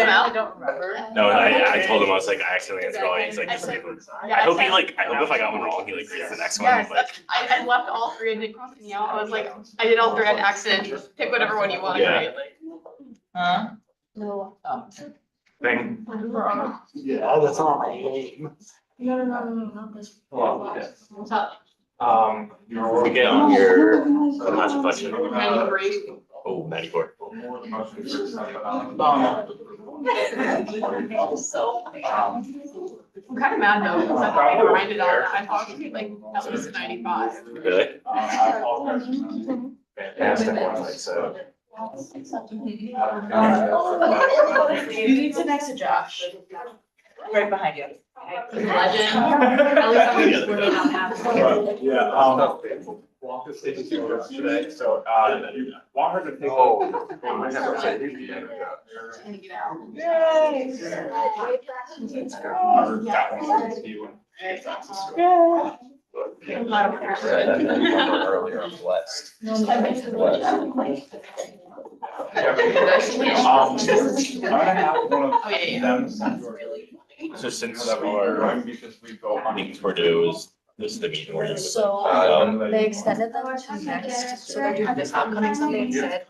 them out? I don't remember. No, I told him, I was like, I accidentally answered all. He's like, just leave them. I hope if I got one wrong, he like reads the next one. Yes, Like, I left all three, I didn't cross any out, I was like, I did all three on accident, pick whatever one you want, Yeah. right? Like, Huh? no. thing. Yeah, that's not my name. No, not this. Well, yeah. What's up? We get on your last question. 93. Oh, 94. So, I'm kind of mad though, because I thought we reminded on that, I thought we like at least a 95. Really? Fantastic one, like, so. You need to next to Josh. Right behind you. Legend. At least I'm gonna split it out. Yeah, walk the stage today, so, want her to take. Trying to get out. I'm not a person. Earlier, I'm blessed. I'm gonna have one of Oh, yeah. them send you. So since our Because we go on. meetings were due, is this the meeting where you? So they extended them to next, so they're doing this upcoming Sunday instead.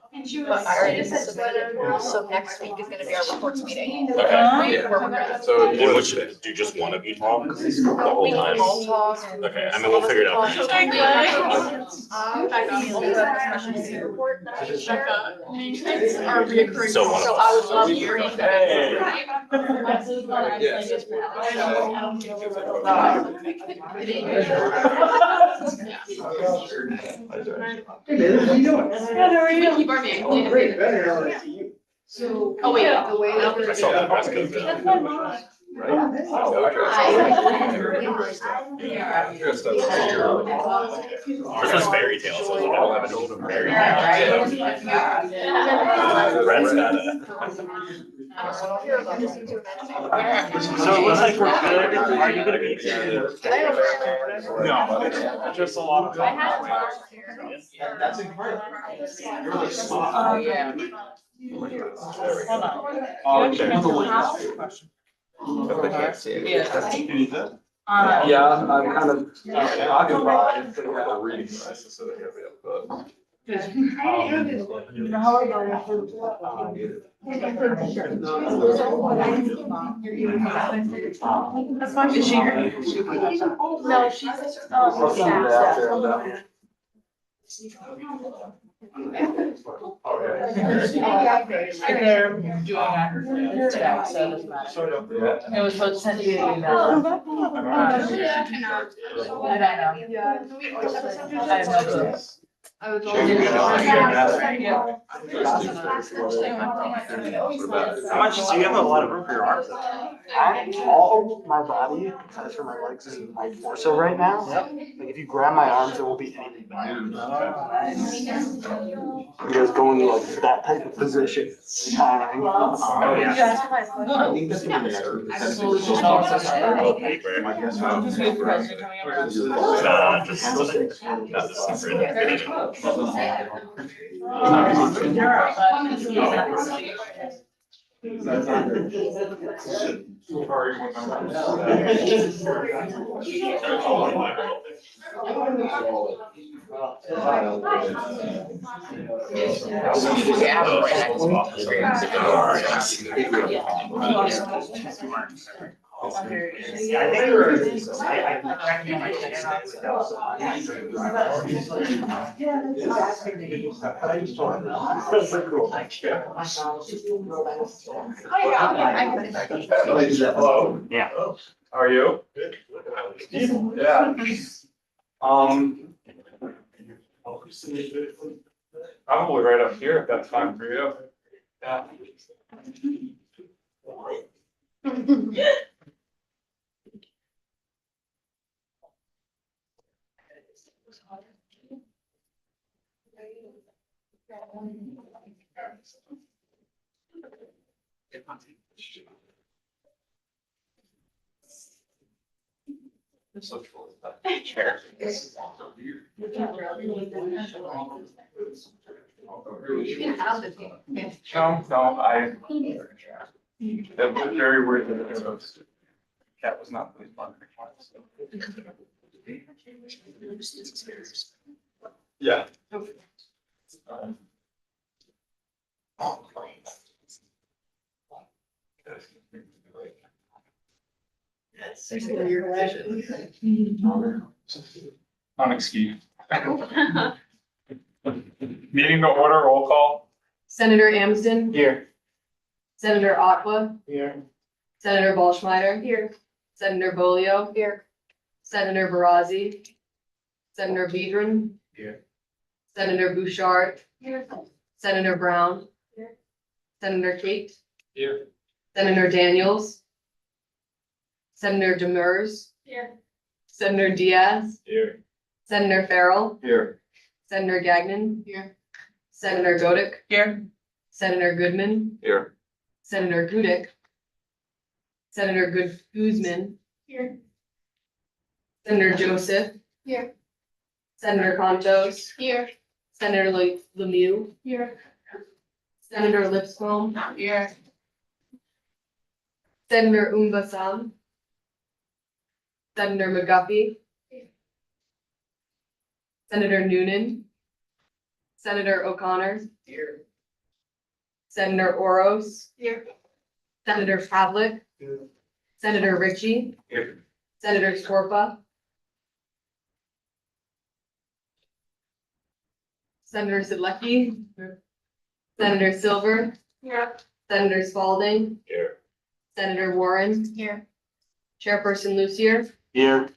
But I already submitted it, so next week is gonna be our reports meeting. Okay. Where we're gonna. So, and which, do just one of you talk the whole We time? can all talk and. Okay, I mean, we'll figure it out. Report that I can share. Becca, are reoccurring. So one of So I would love to You're- read Hey. Keep our man clean. Oh, wait. The way that I saw that rest of the. This was fairy tale, so it's like 11 old fairy tale. Brent's got a. So it looks like we're good. Are you gonna be here? No, just a lot of. That's incredible. Oh, yeah. Hold on. Question. But they can't see it. Yeah. You need that? Yeah, I'm kind of occupied. Reading glasses, so they have it, but. How are you? That's fine. Is she here? No, she's, I'll send it after I'm done. They're doing it today, so it doesn't matter. It was supposed to send you an email. I know. I have no clue. I was How much, so you have a lot of room for your arms though? All my body, except for my legs and my torso right now. Like if you grab my arms, it won't be anything but because going to like that type of position is tiring. Oh, yeah. I think that's gonna be Absolutely. Oh, so sorry. Oh, paper. My guess. Who's the president coming up? Just, not the secret. Hello. Yeah. How are you? Good. Yeah. Probably right up here if that's fine for you. Yeah. Chair. You can have the thing. No, I. That was very weird that it was. Cat was not pleased by the response. Yeah. Unexcused. Meeting to order, roll call. Senator Amsden, Here. Senator Otwa, Here. Senator Ballschmider. Here. Senator Bolio. Here. Senator Barazzi. Senator Bedrin. Here. Senator Bouchard. Here. Senator Brown. Here. Senator Kate. Here. Senator Daniels. Senator Demers. Here. Senator Diaz. Here. Senator Farrell. Here. Senator Gagnon. Here. Senator Godek. Here. Senator Goodman. Here. Senator Gudick. Senator Guzman. Here. Senator Joseph. Here. Senator Contos. Here. Senator Lemieux. Here. Senator Lipscomb. Here. Senator Umbasam. Senator McGuffey. Senator Noonan. Senator O'Connor. Here. Senator Oros. Here. Senator Pavlik. Senator Ritchie. Here. Senator Scorpa. Senator Sidlecki. Senator Silver. Here. Senator Spalding. Here. Senator Warren. Here. Chairperson Lucier. Here.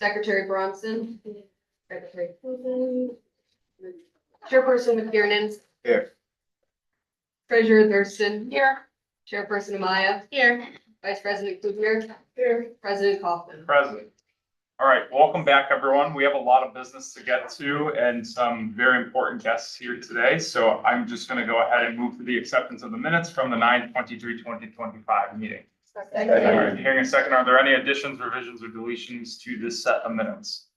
Secretary Bronson. Secretary. Chairperson McKiernan. Here. Treasurer Thurston. Here. Chairperson Amaya. Here. Vice President Kluger. Here. President Kaufman. Present. All right, welcome back, everyone. We have a lot of business to get to and some very important guests here today. So I'm just going to go ahead and move to the acceptance of the minutes from the 9/23/2025 meeting. All right, hearing a second, are there any additions, revisions, or deletions to this set of minutes?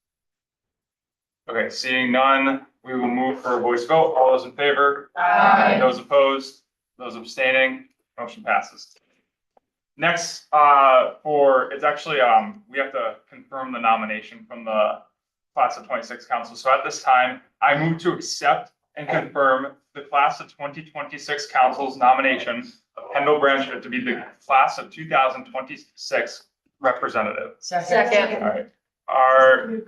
Okay, seeing none, we will move for a voice vote. All those in favor? Aye. Those opposed? Those abstaining? Motion passes. Next, it's actually, we have to confirm the nomination from the class of 26 council. So at this time, I move to accept and confirm the class of 2026 council's nomination of Kendall Branchford to be the class of 2026 representative. Second. All right,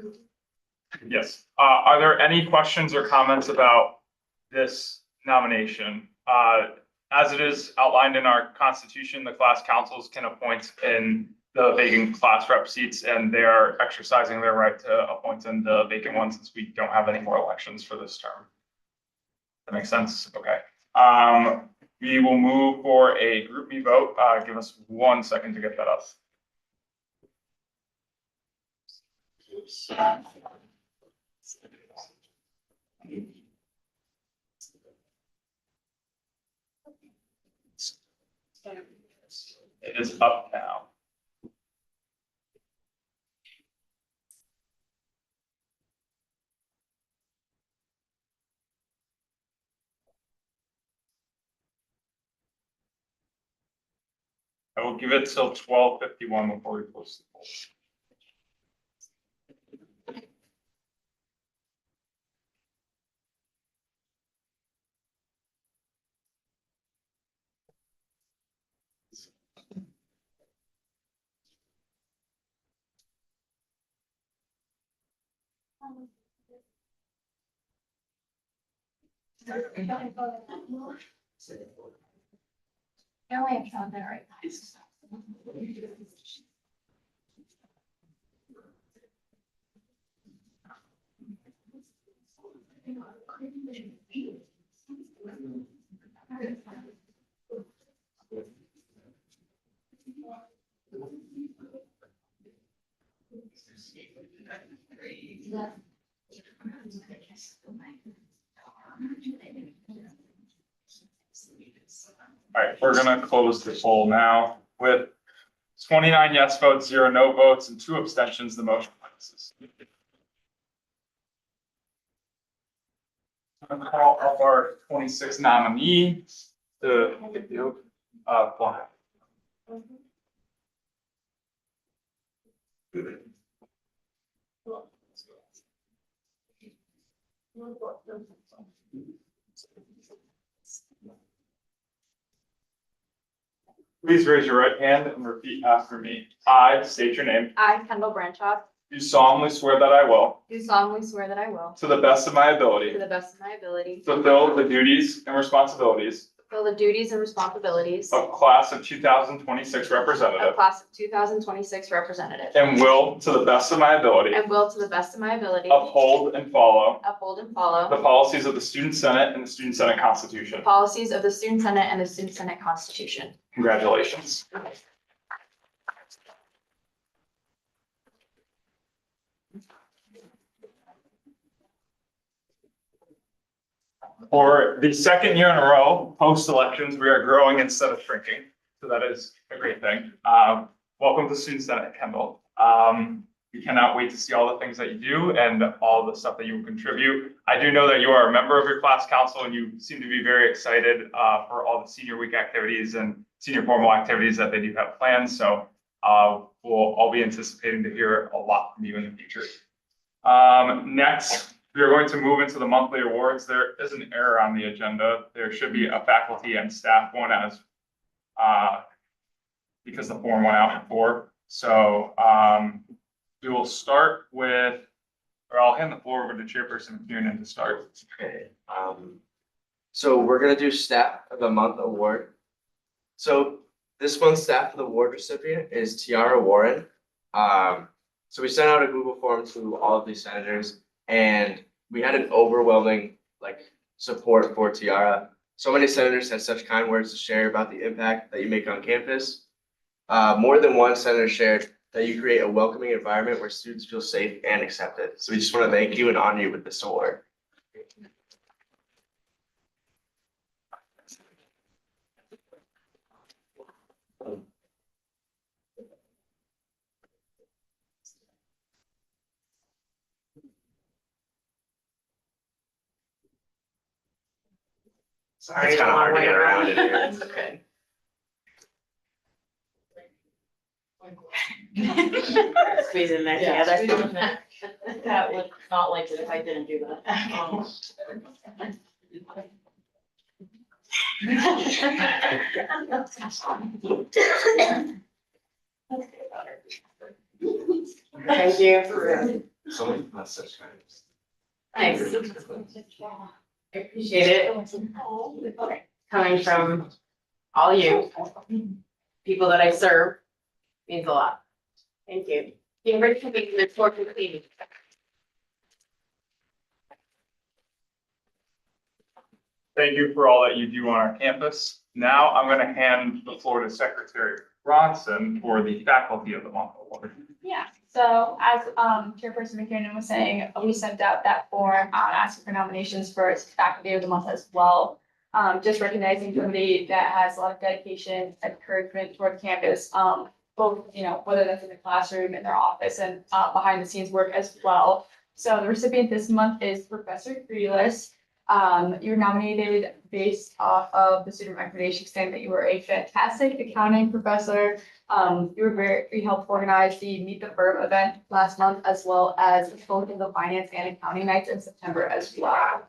yes, are there any questions or comments about this nomination? As it is outlined in our constitution, the class councils can appoint in the vacant class rep seats, and they are exercising their right to appoint in the vacant ones since we don't have any more elections for this term. That makes sense? Okay. We will move for a group me vote. Give us 1 second to get that up. It is up now. I will give it till 12:51 before we close the poll. No, I have found that right. All right, we're gonna close the poll now with 29 yes votes, 0 no votes, and 2 abstentions. The motion passes. I'm gonna call up our 26 nominee to get the apply. Please raise your right hand and repeat after me. I state your name. I, Kendall Branchot, Do solemnly swear that I will, do solemnly swear that I will, to the best of my to ability, the best of my ability, fulfill the duties and responsibilities fulfill the duties and responsibilities of class of 2026 of representative, class of 2026 representative, and will, to the best of my ability, and will, to the best of my ability, uphold and follow uphold and follow the policies of the Student Senate and the Student Senate Constitution. the policies of the Student Senate and the Student Senate Constitution. Congratulations. For the second year in a row, post-elections, we are growing instead of shrinking. So that is a great thing. Welcome to Student Senate, Kendall. We cannot wait to see all the things that you do and all the stuff that you will contribute. I do know that you are a member of your class council and you seem to be very excited for all the senior week activities and senior formal activities that they do have planned. So we'll all be anticipating to hear a lot from you in the future. Next, we are going to move into the monthly awards. There is an error on the agenda. There should be a faculty and staff one as because the form went out before. So we will start with, or I'll hand the floor over to Chairperson McKiernan to start. Okay, so we're gonna do Staff of the Month award. So this month's Staff of the Award recipient is Tiara Warren. So we sent out a Google form to all of these senators and we had an overwhelming support for Tiara. So many senators had such kind words to share about the impact that you make on campus. More than one senator shared that you create a welcoming environment where students feel safe and accepted. So we just want to thank you and honor you with this award. Sorry. It's kind of hard to get around in here. It's okay. Squeeze in there Yeah, together. squeeze in there. That would not like it if I didn't do that. Thank you. Someone that's such kind. Nice. I appreciate it. Coming from all you, people that I serve, means a lot. Thank you. You're ready to be the tour complete. Thank you for all that you do on our campus. Now I'm going to hand the floor to Secretary Bronson for the Faculty of the Month award. Yeah, so as Chairperson McKiernan was saying, we sent out that form asking for nominations for Faculty of the Month as well. Just recognizing somebody that has a lot of dedication and encouragement toward campus, both, whether that's in the classroom, in their office, and behind the scenes work as well. So the recipient this month is Professor Grealis. You're nominated based off of the student recommendation saying that you were a fantastic accounting professor. You helped organize the Meet the Firm event last month, as well as both of the finance and accounting nights in September as well.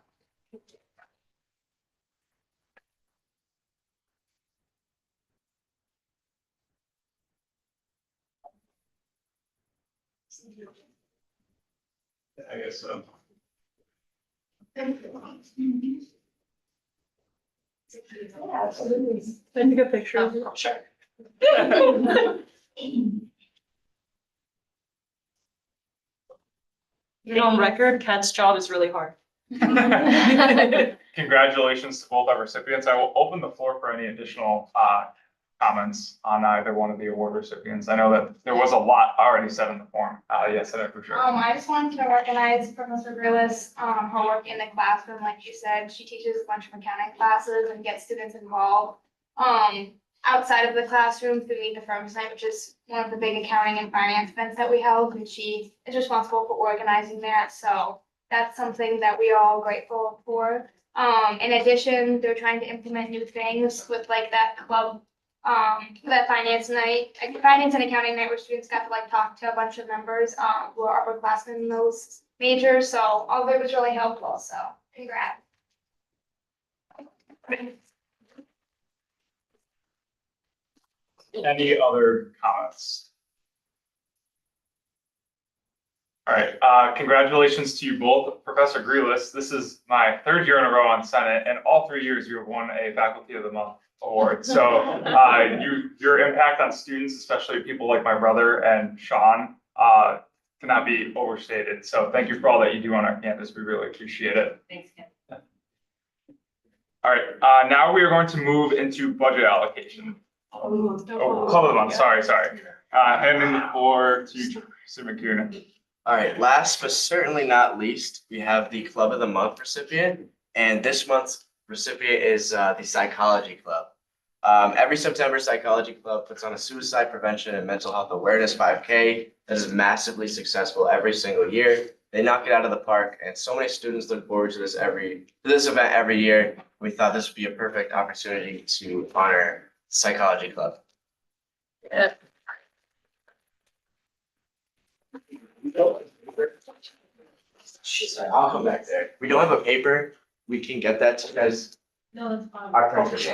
I guess so. Absolutely. Can I take a picture of you? Sure. On record, Kat's job is really hard. Congratulations to both our recipients. I will open the floor for any additional comments on either one of the award recipients. I know that there was a lot already said in the form. Yes, Senator Boucher. I just wanted to recognize Professor Grealis, her work in the classroom, like you said, she teaches a bunch of accounting classes and gets students involved. Outside of the classroom through Meet the Firm tonight, which is one of the big accounting and finance events that we held, and she is responsible for organizing that, so that's something that we are all grateful for. In addition, they're trying to implement new things with like that club for that finance night, like finance and accounting night, where students got to like talk to a bunch of members, who are upperclassmen in those majors, so all of it was really helpful, so congrats. Any other comments? All right, congratulations to you both. Professor Grealis, this is my third year in a row on Senate, and all 3 years you have won a Faculty of the Month award. So your impact on students, especially people like my brother and Sean, cannot be overstated. So thank you for all that you do on our campus. We really appreciate it. Thanks, Kim. All right, now we are going to move into budget allocation. Oh, Club of the Month, sorry. Handing the floor to Mr. McKiernan. All right, last but certainly not least, we have the Club of the Month recipient. And this month's recipient is the Psychology Club. Every September, Psychology Club puts on a suicide prevention and mental health awareness 5K that is massively successful every single year. They knock it out of the park, and so many students look forward to this event every year. We thought this would be a perfect opportunity to honor Psychology Club. Yeah. I'll come back there. We don't have a paper. We can get that to you guys. No, that's fine. Our printer's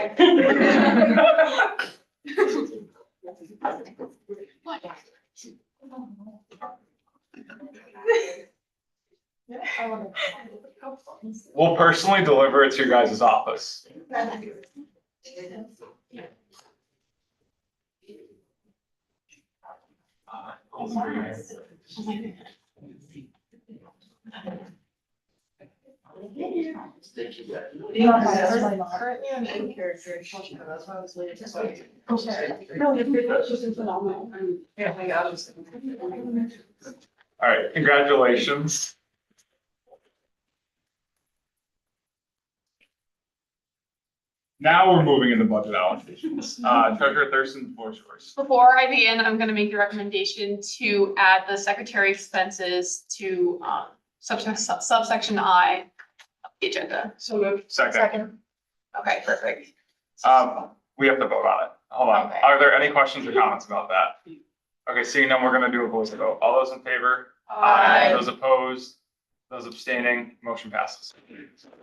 We'll personally deliver it to your guys' office. Currently I'm in character, that's why I was waiting. All right, congratulations. Now we're moving into budget allocations. Treasurer Thurston, the floor is yours. Before I begin, I'm gonna make the recommendation to add the secretary expenses to subsection I of the agenda. So moved. Second. Okay, perfect. We have to vote on it. Hold on. Okay. Are there any questions or comments about that? Okay, seeing none, we're gonna do a voice vote. All those in favor? Those opposed? Those abstaining? Motion passes.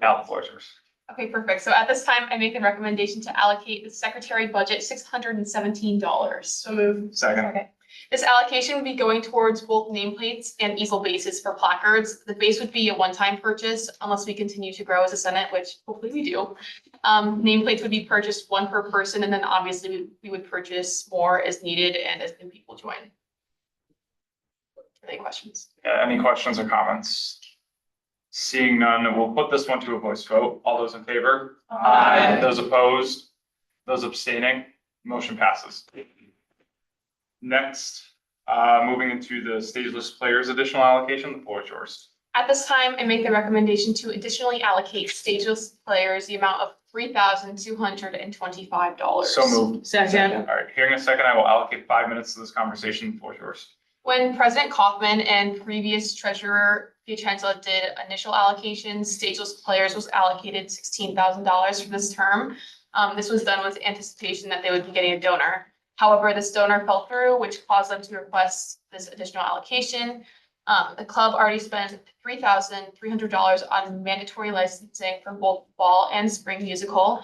Now the floor is yours. Okay, perfect. So at this time, I make a recommendation to allocate the secretary budget $617. So moved. Second. Okay. This allocation would be going towards both nameplates and easel bases for placards. The base would be a one-time purchase unless we continue to grow as a Senate, which hopefully we do. Nameplates would be purchased one per person, and then obviously we would purchase more as needed and as people join. Any questions? Any questions or comments? Seeing none, we'll put this one to a voice vote. All those in favor? Aye. Those opposed? Those abstaining? Motion passes. Next, moving into the stageless players additional allocation, the floor is yours. At this time, I make the recommendation to additionally allocate stageless players the amount of $3,225. So moved. Second. All right, hearing a second, I will allocate 5 minutes to this conversation. The floor is yours. When President Kaufman and previous Treasurer Piacenza did initial allocations, stageless players was allocated $16,000 for this term. This was done with anticipation that they would be getting a donor. However, this donor fell through, which caused them to request this additional allocation. The club already spent $3,300 on mandatory licensing for both fall and spring musical,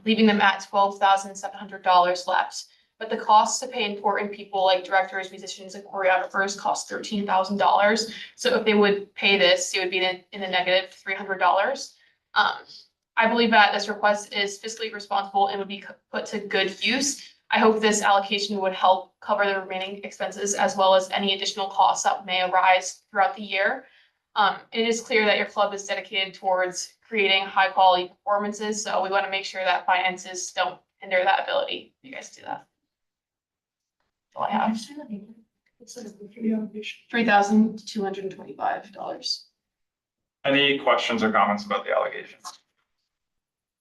leaving them at $12,700 left. But the costs to pay important people like directors, musicians, and choreographers cost $13,000. So if they would pay this, it would be in the negative $300. I believe that this request is fiscally responsible and would be put to good use. I hope this allocation would help cover the remaining expenses as well as any additional costs that may arise throughout the year. It is clear that your club is dedicated towards creating high quality performances, so we want to make sure that finances don't hinder that ability. You guys do that. That's all I have. $3,225. Any questions or comments about the allocation?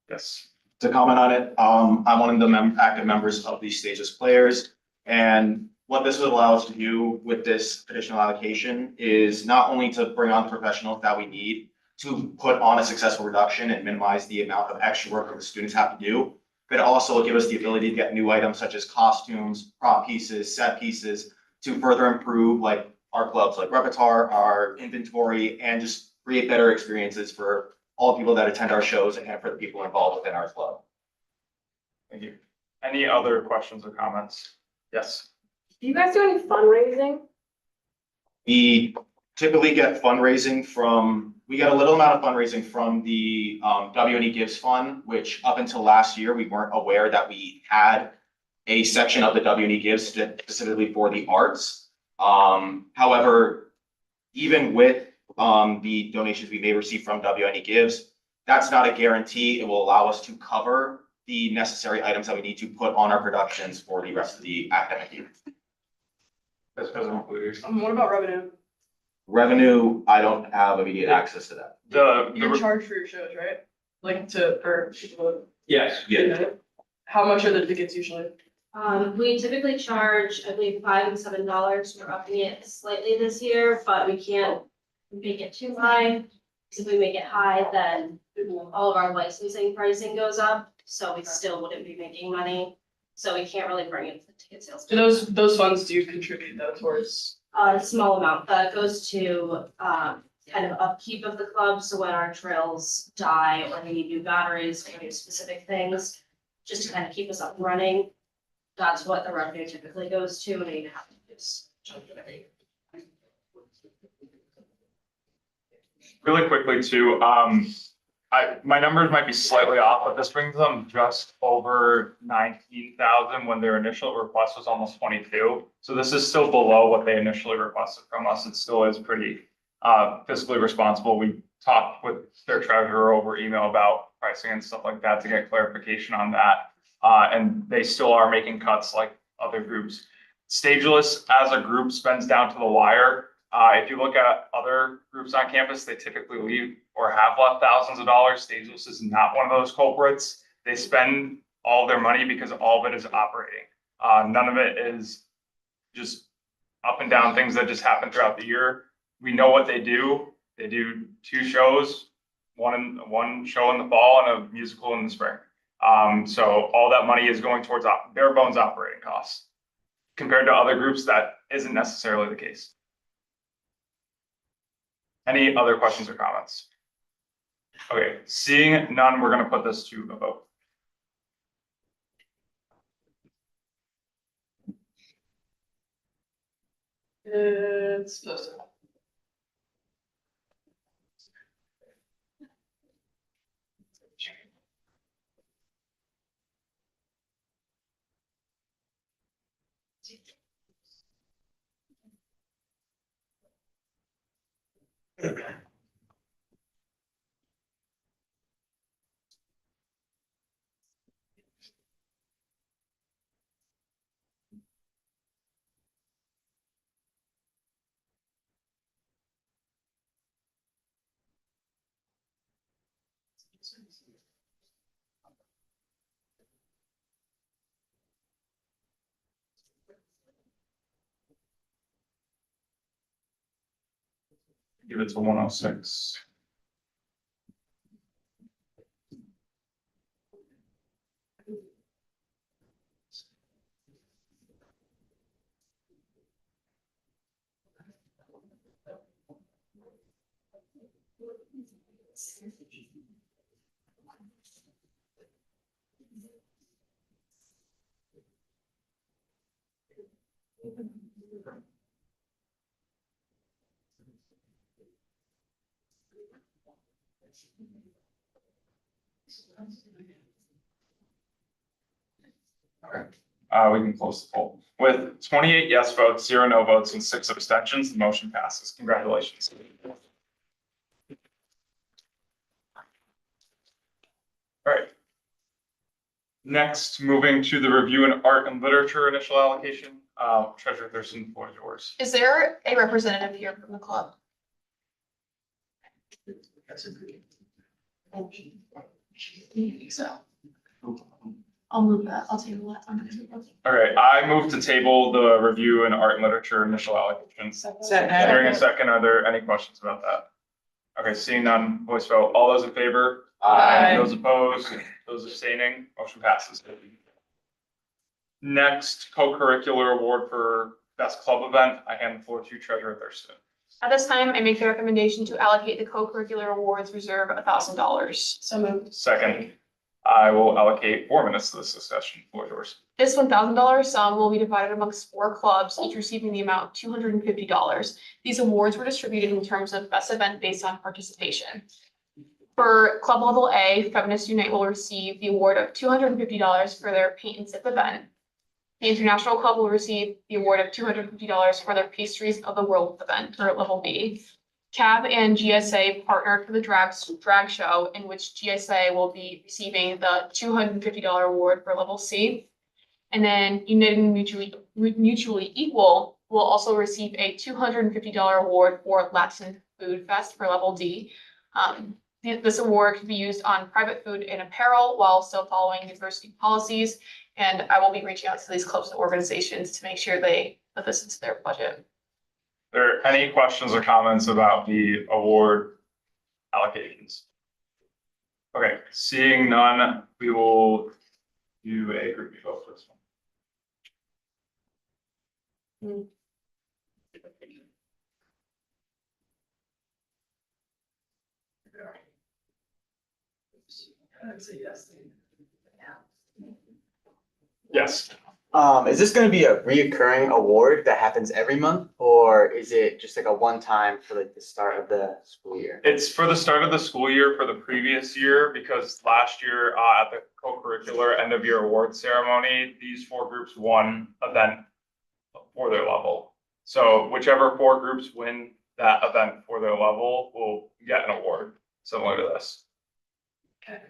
Yes. To comment on it, I'm one of the active members of the Stageless Players. And what this would allow us to do with this additional allocation is not only to bring on the professionals that we need to put on a successful reduction and minimize the amount of extra work that the students have to do, but also will give us the ability to get new items such as costumes, prop pieces, set pieces to further improve like our clubs, like repertoire, our inventory, and just create better experiences for all the people that attend our shows and for the people involved within our club. Thank you. Any other questions or comments? Yes. Do you guys do any fundraising? We typically get fundraising we get a little amount of fundraising from the WNE Gives Fund, which up until last year, we weren't aware that we had a section of the WNE Gives specifically for the arts. However, even with the donations we may receive from WNE Gives, that's not a guarantee. It will allow us to cover the necessary items that we need to put on our productions for the rest of the academic year. This doesn't include What about revenue? Revenue, I don't have immediate access to that. You're charged for your shows, right? Like for people. Yes. Yeah. How much are the tickets usually? We typically charge, I believe, $5 and $7. We're upping it slightly this year, but we can't make it too high. Because if we make it high, then all of our licensing pricing goes up, so we still wouldn't be making money. So we can't really bring it to the ticket sales. Do those funds do you contribute though towards? A small amount that goes to kind of upkeep of the club, so when our trails die or we need new batteries or new specific things, just to kind of keep us up and running. That's what the revenue typically goes to, and 8.5 is chunk of it. Really quickly too, my numbers might be slightly off, but this brings them just over 19,000 when their initial request was almost 22. So this is still below what they initially requested from us. It still is pretty fiscally responsible. We talked with their treasurer over email about pricing and stuff like that to get clarification on that. And they still are making cuts like other groups. Stageless as a group spends down to the wire. If you look at other groups on campus, they typically leave or have left thousands of dollars. Stageless is not one of those culprits. They spend all of their money because all of it is operating. None of it is just up and down things that just happen throughout the year. We know what they do. They do 2 shows, one show in the fall and a musical in the spring. So all that money is going towards bare bones operating costs. Compared to other groups, that isn't necessarily the case. Any other questions or comments? Okay, seeing none, we're going to put this to a vote. It's supposed to. Give it to 106. We can close the poll. With 28 yes votes, 0 no votes, and 6 abstentions, the motion passes. Congratulations. All right. Next, moving to the review in art and literature initial allocation. Treasurer Thurston, the floor is yours. Is there a representative here from the club? So. I'll move that. I'll table that. All right, I move to table the review in art and literature initial allocations. Hearing a second, are there any questions about that? Okay, seeing none, voice vote. All those in favor? Aye. Those opposed? Those abstaining, motion passes. Next, co-curricular award for best club event. I hand the floor to Treasurer Thurston. At this time, I make the recommendation to allocate the co-curricular awards reserve $1,000. So moved. Second, I will allocate 4 minutes to this discussion. Floor is yours. This $1,000 sum will be divided amongst 4 clubs, each receiving the amount of $250. These awards were distributed in terms of best event based on participation. For club level A, Feminist Unite will receive the award of $250 for their paint and sip event. The International Club will receive the award of $250 for their Pastries of the World event for level B. CAB and GSA partnered for the drag show, in which GSA will be receiving the $250 award for level C. And then United and Mutually Equal will also receive a $250 award for Latin Food Fest for level D. This award can be used on private food and apparel while still following university policies. And I will be reaching out to these clubs and organizations to make sure they put this into their budget. Are there any questions or comments about the award allocations? Okay, seeing none, we will do a group vote for this one. Yes. Is this gonna be a reoccurring award that happens every month, or is it just like a one-time for like the start of the school year? It's for the start of the school year for the previous year, because last year at the co-curricular end of year award ceremony, these 4 groups won event for their level. So whichever 4 groups win that event for their level will get an award similar to this. Okay.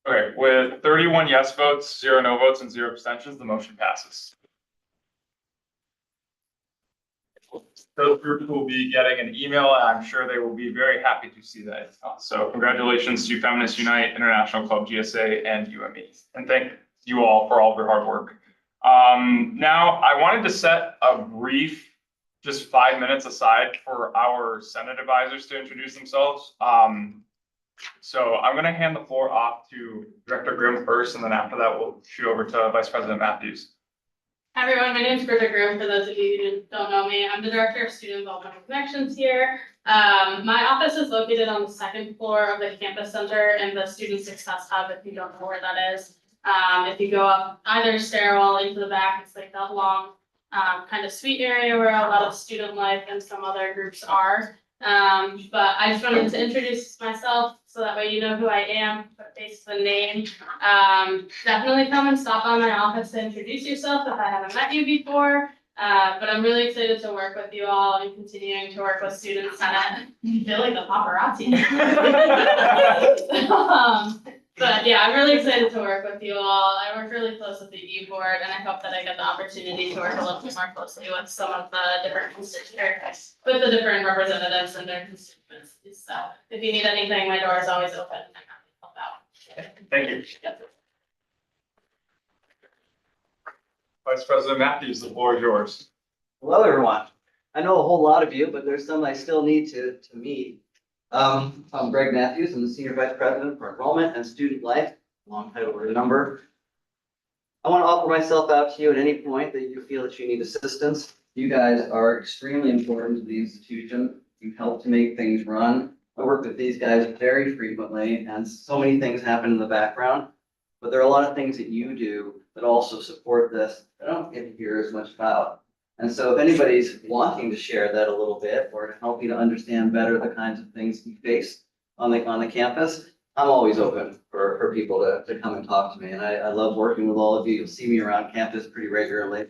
Okay, with 31 yes votes, 0 no votes, and 0 abstentions, the motion passes. Those groups will be getting an email, and I'm sure they will be very happy to see that. So congratulations to Feminist Unite, International Club, GSA, and UME. And thank you all for all of your hard work. Now, I wanted to set a brief, just 5 minutes aside for our Senate advisors to introduce themselves. So I'm going to hand the floor off to Director Grimm first, and then after that, we'll shoot over to Vice President Matthews. Hi everyone, my name is Britta Grimm. For those of you who don't know me, I'm the Director of Student Involvement and Connections here. My office is located on the 2nd floor of the campus center in the Student Success Hub, if you don't know where that is. If you go up either stairwell into the back, it's like that long kind of suite area where a lot of student life and some other groups are. But I just wanted to introduce myself so that way you know who I am, put face to the name. Definitely come and stop by my office to introduce yourself if I haven't met you before. But I'm really excited to work with you all and continuing to work with Student Senate. I feel like the paparazzi. But yeah, I'm really excited to work with you all. I work really close with the E board, and I hope that I get the opportunity to work a little bit more closely with some of the different constituents, with the different representatives and their constituencies. So if you need anything, my door is always open. I'm happy to help out. Thank you. Vice President Matthews, the floor is yours. Hello, everyone. I know a whole lot of you, but there's some I still need to meet. I'm Greg Matthews. I'm the Senior Vice President for Enrollment and Student Life, long title or number. I want to offer myself out to you at any point that you feel that you need assistance. You guys are extremely important to the institution. You've helped to make things run. I work with these guys very frequently, and so many things happen in the background. But there are a lot of things that you do that also support this that I don't get to hear as much about. And so if anybody's wanting to share that a little bit or to help you to understand better the kinds of things you face on the campus, I'm always open for people to come and talk to me. And I love working with all of you. You'll see me around campus pretty regularly.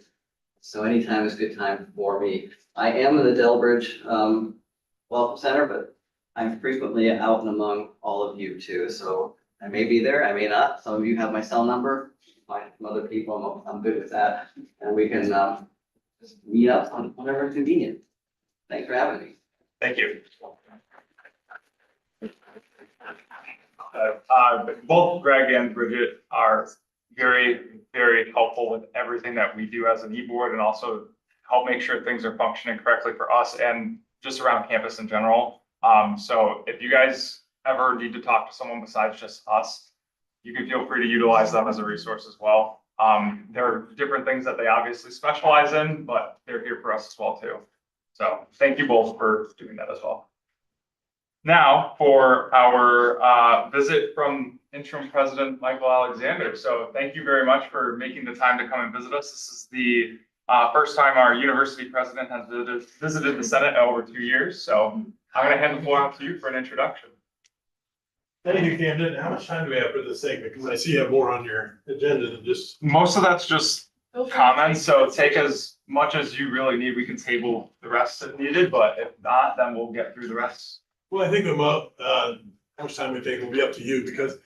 So anytime is a good time for me. I am in the Delbridge Welcome Center, but I'm frequently out and among all of you too, so I may be there, I may not. Some of you have my cell number, find it from other people, I'm good with that. And we can, just meet up whenever it's convenient. Thanks for having me. Thank you. Both Greg and Bridget are very, very helpful with everything that we do as an e-board and also help make sure things are functioning correctly for us and just around campus in general. So if you guys ever need to talk to someone besides just us, you can feel free to utilize them as a resource as well. There are different things that they obviously specialize in, but they're here for us as well too. So thank you both for doing that as well. Now for our visit from interim president Michael Alexander. So thank you very much for making the time to come and visit us. This is the first time our university president has visited the Senate in over 2 years. So I'm going to hand the floor out to you for an introduction. Thank you, Camden. How much time do we have for this segment? Because I see you have more on your agenda than just. Most of that's just comments, so take as much as you really need. We can table the rest if needed, but if not, then we'll get through the rest. Well, I think how much time we take will be up to you because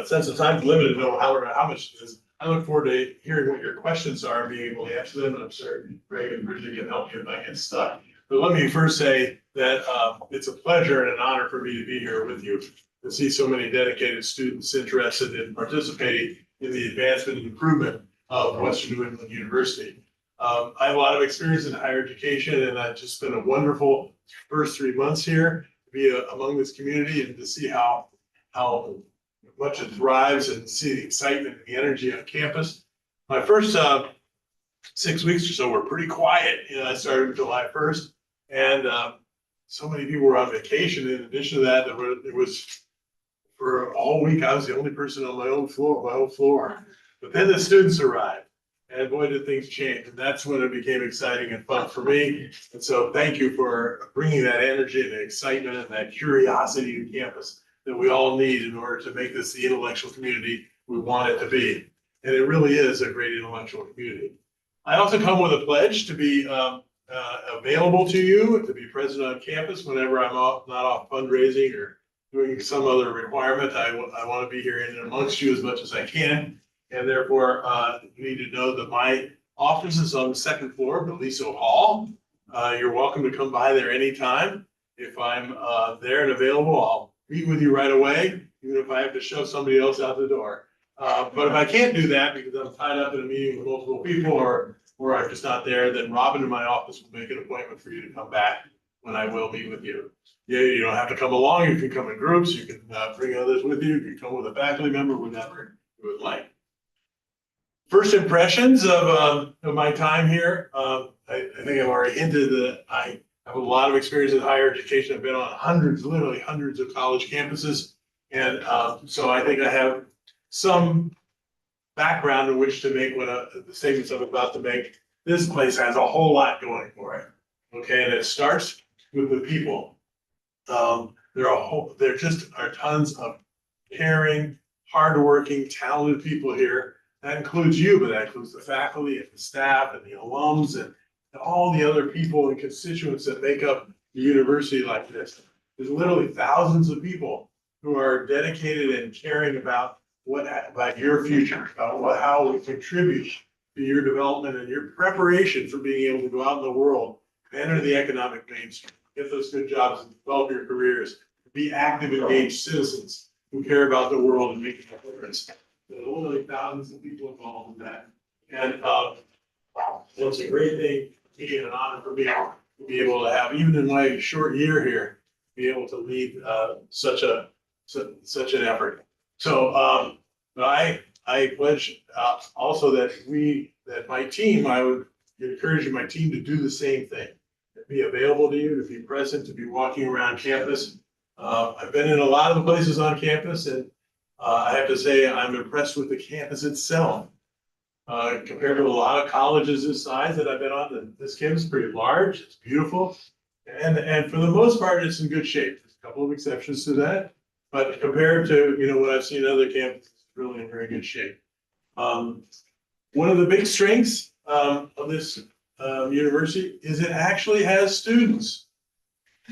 since the time's limited, no how much it is. I look forward to hearing what your questions are and being able to answer them. And I'm certain Greg and Bridget can help you if I get stuck. But let me first say that it's a pleasure and an honor for me to be here with you to see so many dedicated students interested in participating in the advancement and improvement of Western New England University. I have a lot of experience in higher education, and it's just been a wonderful first 3 months here to be among this community and to see how much it thrives and see the excitement and the energy on campus. My first 6 weeks or so were pretty quiet. I started July 1st, and so many people were on vacation. In addition to that, there was for a whole week, I was the only person on my own floor. But then the students arrived, and boy, did things change. And that's when it became exciting and fun for me. And so thank you for bringing that energy and the excitement and that curiosity to campus that we all need in order to make this the intellectual community we want it to be. And it really is a great intellectual community. I also come with a pledge to be available to you, to be present on campus whenever I'm not off fundraising or doing some other requirement. I want to be here in amongst you as much as I can. And therefore, you need to know that my office is on the second floor of the Liso Hall. You're welcome to come by there anytime. If I'm there and available, I'll meet with you right away, even if I have to shove somebody else out the door. But if I can't do that because I'm tied up in a meeting with multiple people or I'm just not there, then Robin in my office will make an appointment for you to come back when I will meet with you. Yeah, you don't have to come along. You can come in groups. You can bring others with you. You can come with a faculty member, whatever you would like. First impressions of my time here. I think I've already hinted that I have a lot of experience in higher education. I've been on literally hundreds of college campuses. And so I think I have some background in which to make the statements I'm about to make. This place has a whole lot going for it. Okay, and it starts with the people. There just are tons of caring, hardworking, talented people here. That includes you, but that includes the faculty and the staff and the alums and all the other people and constituents that make up the university like this. There's literally thousands of people who are dedicated and caring about your future, about how we contribute to your development and your preparation for being able to go out in the world, enter the economic mainstream, get those good jobs and develop your careers, be active, engaged citizens who care about the world and make a difference. There's literally thousands of people involved in that. And it's a great thing, and an honor for me to be able to have, even in my short year here, be able to lead such an effort. So I pledge also that my team, I would encourage my team to do the same thing, to be available to you, to be present, to be walking around campus. I've been in a lot of the places on campus, and I have to say I'm impressed with the campus itself. Compared to a lot of colleges this size that I've been on, this campus is pretty large, it's beautiful, and for the most part, it's in good shape. There's a couple of exceptions to that, but compared to what I've seen in other campuses, it's really in very good shape. One of the big strengths of this university is it actually has students.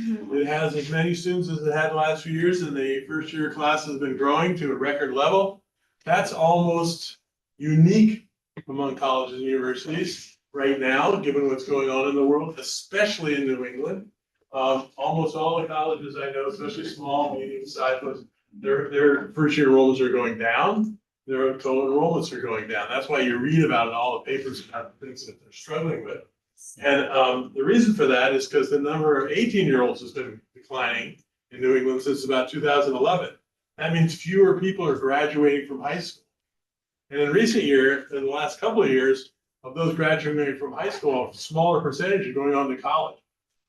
It has as many students as it had the last few years, and the first year class has been growing to a record level. That's almost unique among colleges and universities right now, given what's going on in the world, especially in New England. Almost all the colleges I know, especially small, medium-sized ones, their first year enrollments are going down. Their total enrollments are going down. That's why you read about in all the papers about the things that they're struggling with. And the reason for that is because the number of 18-year-olds has been declining in New England since about 2011. That means fewer people are graduating from high school. And in recent years, in the last couple of years, of those graduating from high school, a smaller percentage are going on to college.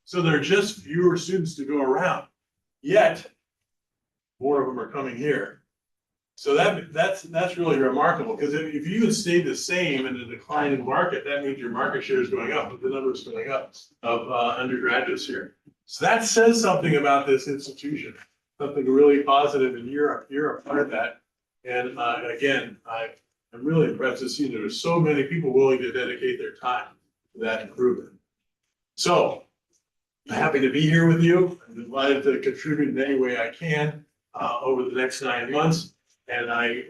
So there are just fewer students to go around, yet more of them are coming here. So that's really remarkable, because if you even stayed the same in the decline in market, that means your market share is going up, but the number is going up of undergraduates here. So that says something about this institution, something really positive, and you're a part of that. And again, I'm really impressed to see there's so many people willing to dedicate their time to that improvement. So I'm happy to be here with you. I'm delighted to contribute in any way I can over the next 9 months. And I'm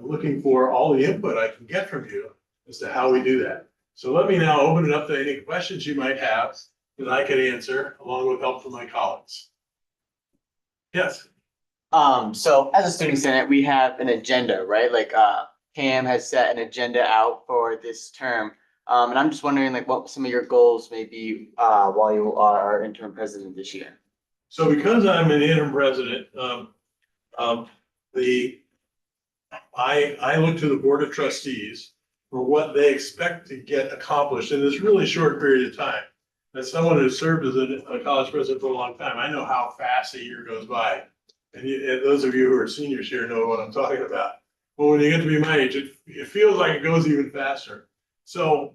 looking for all the input I can get from you as to how we do that. So let me now open it up to any questions you might have that I can answer, along with help from my colleagues. Yes. So as a student senate, we have an agenda, right? Like Pam has set an agenda out for this term. And I'm just wondering like what some of your goals may be while you are our interim president this year. So because I'm an interim president, I look to the Board of Trustees for what they expect to get accomplished in this really short period of time. As someone who served as a college president for a long time, I know how fast a year goes by. And those of you who are seniors here know what I'm talking about. But when you get to be my age, it feels like it goes even faster. So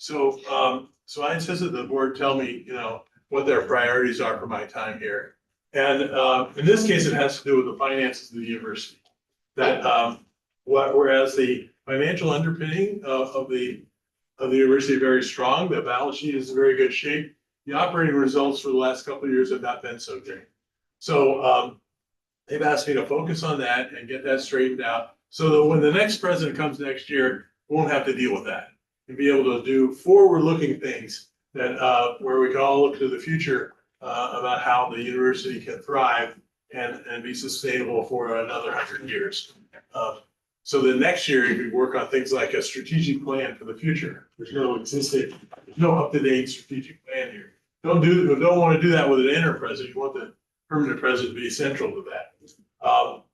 I insist that the board tell me, what their priorities are for my time here. And in this case, it has to do with the finances of the university. That whereas the financial underpinning of the university is very strong, the balance sheet is in very good shape. The operating results for the last couple of years have not been so great. So they've asked me to focus on that and get that straightened out, so that when the next president comes next year, we won't have to deal with that and be able to do forward-looking things that where we can all look to the future about how the university can thrive and be sustainable for another 100 years. So the next year you could work on things like a strategic plan for the future. There's no up-to-date strategic plan here. Don't want to do that with an interim president. You want the permanent president to be central to that.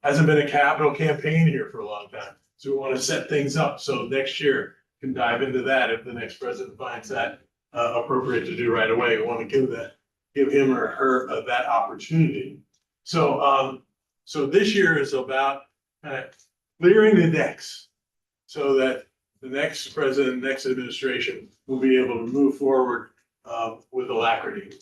Hasn't been a capital campaign here for a long time. So we want to set things up so next year can dive into that if the next president finds that appropriate to do right away. We want to give him or her that opportunity. So this year is about kind of clearing the decks so that the next president, next administration will be able to move forward with alacrity.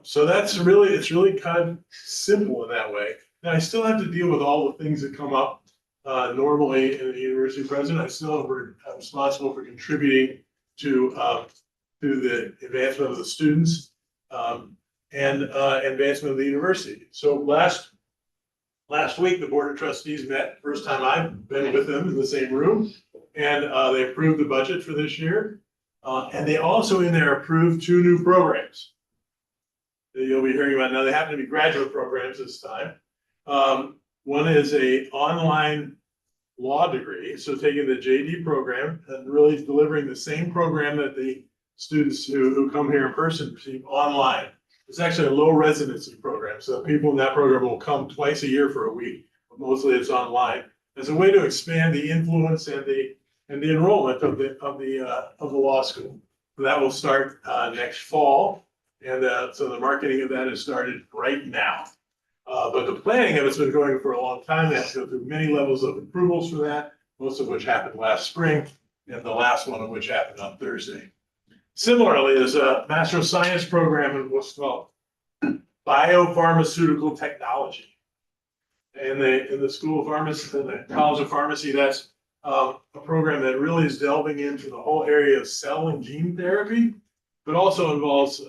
So it's really kind of simple in that way. Now I still have to deal with all the things that come up normally in the university president. I'm responsible for contributing to the advancement of the students and advancement of the university. So last week, the Board of Trustees met, first time I've been with them in the same room, and they approved the budget for this year. And they also in there approved 2 new programs that you'll be hearing about. Now, they happen to be graduate programs this time. One is a online law degree, so taking the JD program and really delivering the same program that the students who come here in person receive online. It's actually a low residency program, so people in that program will come twice a year for a week, but mostly it's online. As a way to expand the influence and the enrollment of the law school. That will start next fall, and so the marketing of that has started right now. But the planning of it's been going for a long time. They have to go through many levels of approvals for that, most of which happened last spring, and the last one of which happened on Thursday. Similarly, there's a Master of Science program in what's called Biopharmaceutical Technology. In the School of Pharmacy, in the College of Pharmacy, that's a program that really is delving into the whole area of cell and gene therapy, but also involves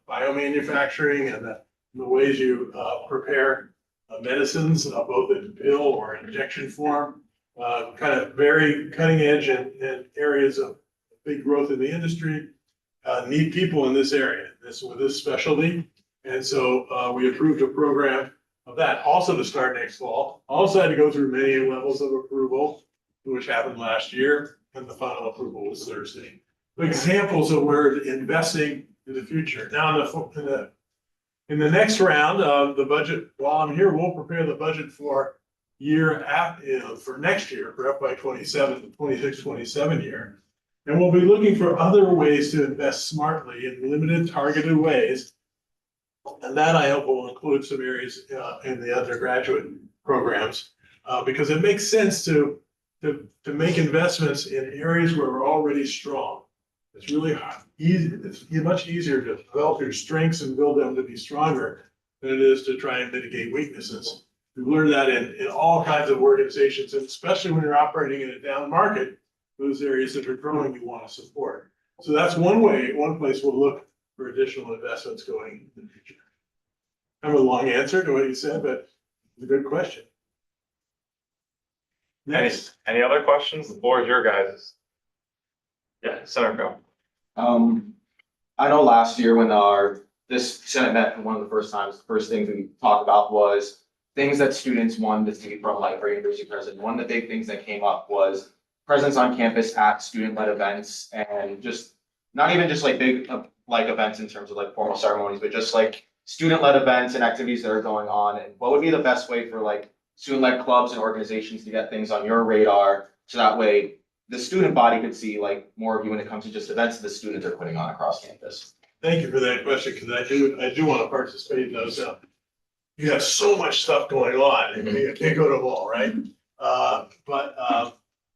biomanufacturing and the ways you prepare medicines, both in pill or injection form. Kind of very cutting edge and areas of big growth in the industry. Need people in this area, with this specialty. And so we approved a program of that also to start next fall. Also had to go through many levels of approval, which happened last year, and the final approval was Thursday. Examples of where investing in the future. Now, in the next round of the budget, while I'm here, we'll prepare the budget for for next year, for FY 27, 26, 27 year. And we'll be looking for other ways to invest smartly in limited targeted ways. And that I hope will include some areas in the undergraduate programs, because it makes sense to make investments in areas where we're already strong. It's really it's much easier to develop your strengths and build them to be stronger than it is to try and mitigate weaknesses. We've learned that in all kinds of organizations, and especially when you're operating in a down market, those areas that are growing you want to support. So that's one place we'll look for additional investments going in the future. Kind of a long answer to what you said, but it's a good question. Any other questions? The floor is your guys'. Yeah, Senator Go. I know last year when this Senate met, and one of the first things we talked about was things that students wanted to see from like our university president. One of the big things that came up was presence on campus at student-led events, and just not even just like big like events in terms of like formal ceremonies, but just like student-led events and activities that are going on. And what would be the best way for like student-led clubs and organizations to get things on your radar, so that way the student body could see like more of you when it comes to just events that the students are putting on across campus? Thank you for that question, because I do want to participate in those. You have so much stuff going on, and you can't go to them all, right?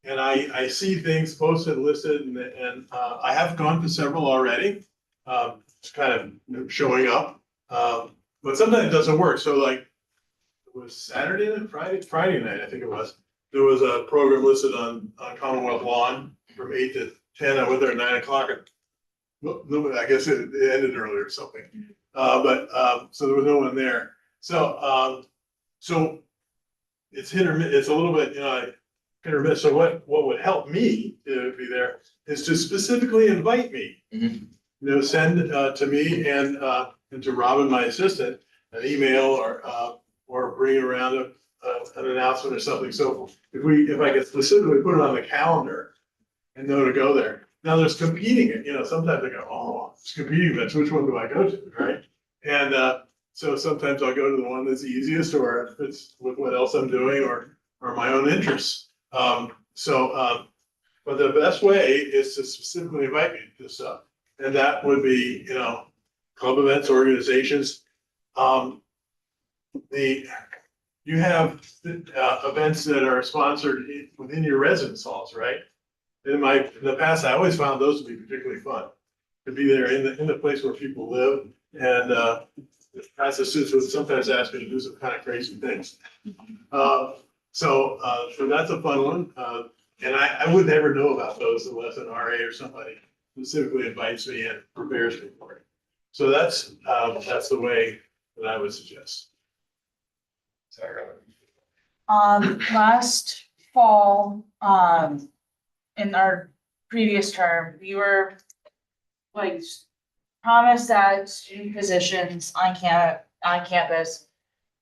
And I see things posted, listed, and I have gone to several already. It's kind of showing up, but sometimes it doesn't work. So like, it was Saturday night, Friday night, I think it was. There was a program listed on Commonwealth Lawn from 8 to 10. I went there at 9 o'clock. No, I guess it ended early or something. So there was no one there. So it's hit or miss. It's a little bit, hit or miss. So what would help me to be there is to specifically invite me. Send to me and to Robin, my assistant, an email or bring around an announcement or something. So if I could specifically put it on the calendar and know to go there. Now there's competing, sometimes I go, oh, it's competing events, which one do I go to, right? And so sometimes I'll go to the one that's easiest, or if it's with what else I'm doing or my own interests. But the best way is to specifically invite me to stuff. And that would be, club events, organizations. You have events that are sponsored within your residence halls, right? In the past, I always found those to be particularly fun, to be there in the place where people live. And as the students would sometimes ask me to do some kind of crazy things. So that's a fun one. And I would never know about those unless an RA or somebody specifically invites me and prepares me for it. So that's the way that I would suggest. Last fall, in our previous term, we were like promised that student positions on campus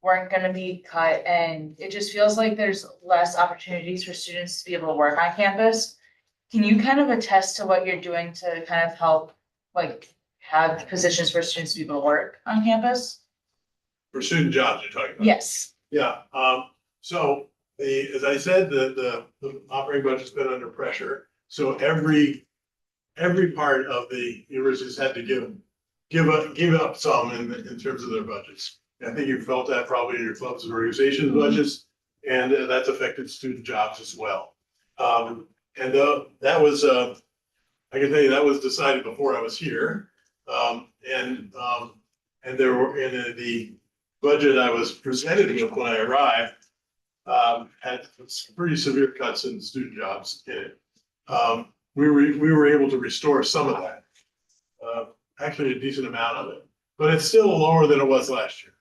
weren't gonna be cut, and it just feels like there's less opportunities for students to be able to work on campus. Can you kind of attest to what you're doing to kind of help like have positions for students to be able to work on campus? For student jobs, you're talking about? Yes. Yeah, so as I said, the operating budget's been under pressure. So every part of the universities had to give up some in terms of their budgets. I think you felt that probably in your clubs and organizations budgets, and that's affected student jobs as well. And that was, I can tell you that was decided before I was here. And there were in the budget I was presented with when I arrived, had some pretty severe cuts in student jobs in it. We were able to restore some of that, actually a decent amount of it. but it's still lower than it was last year.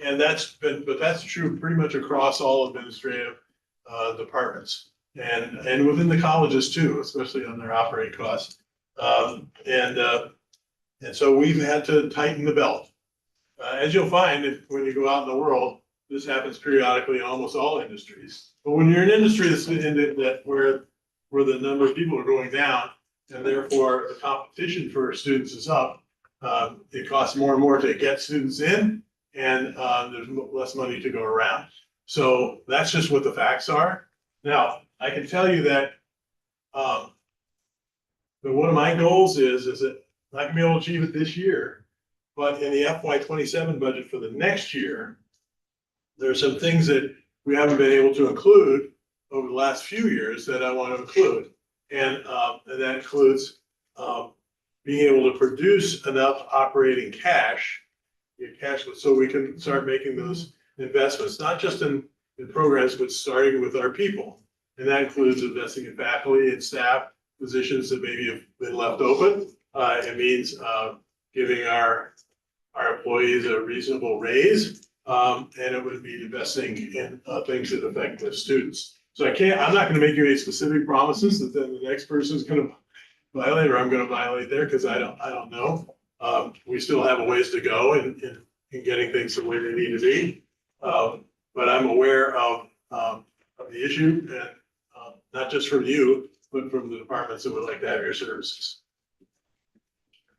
And that's true pretty much across all administrative departments and within the colleges too, especially on their operating costs. And so we've had to tighten the belt. As you'll find, when you go out in the world, this happens periodically in almost all industries. But when you're in an industry where the number of people are going down, and therefore the competition for students is up, it costs more and more to get students in, and there's less money to go around. So that's just what the facts are. Now, I can tell you that one of my goals is that I'm not gonna be able to achieve it this year, but in the FY27 budget for the next year, there are some things that we haven't been able to include over the last few years that I want to include. And that includes being able to produce enough operating cash, so we can start making those investments, not just in programs, but starting with our people. And that includes investing in faculty and staff positions that maybe have been left open. It means giving our employees a reasonable raise, and it would be investing in things that affect the students. So I'm not gonna make you any specific promises that then the next person's gonna violate, or I'm gonna violate there, because I don't know. We still have a ways to go in getting things the way they need to be. But I'm aware of the issue, and not just from you, but from the departments that would like to have your services.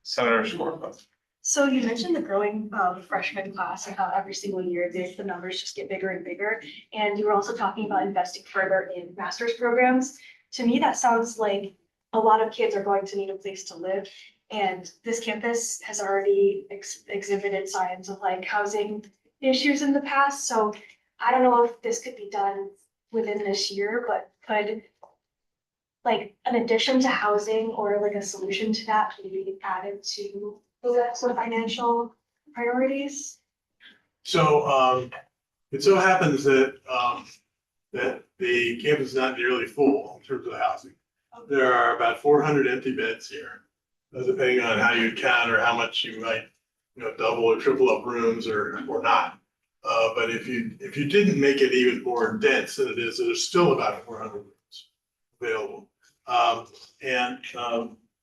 Senator Schwartz. So you mentioned the growing freshman class and how every single year the numbers just get bigger and bigger. And you were also talking about investing further in master's programs. To me, that sounds like a lot of kids are going to need a place to live. And this campus has already exhibited signs of like housing issues in the past. So I don't know if this could be done within this year, but could like an addition to housing or like a solution to that be added to the financial priorities? So it so happens that that the campus is not nearly full in terms of housing. There are about 400 empty beds here, depending on how you count or how much you might, double or triple up rooms or not. But if you didn't make it even more dense than it is, there's still about 400 rooms available.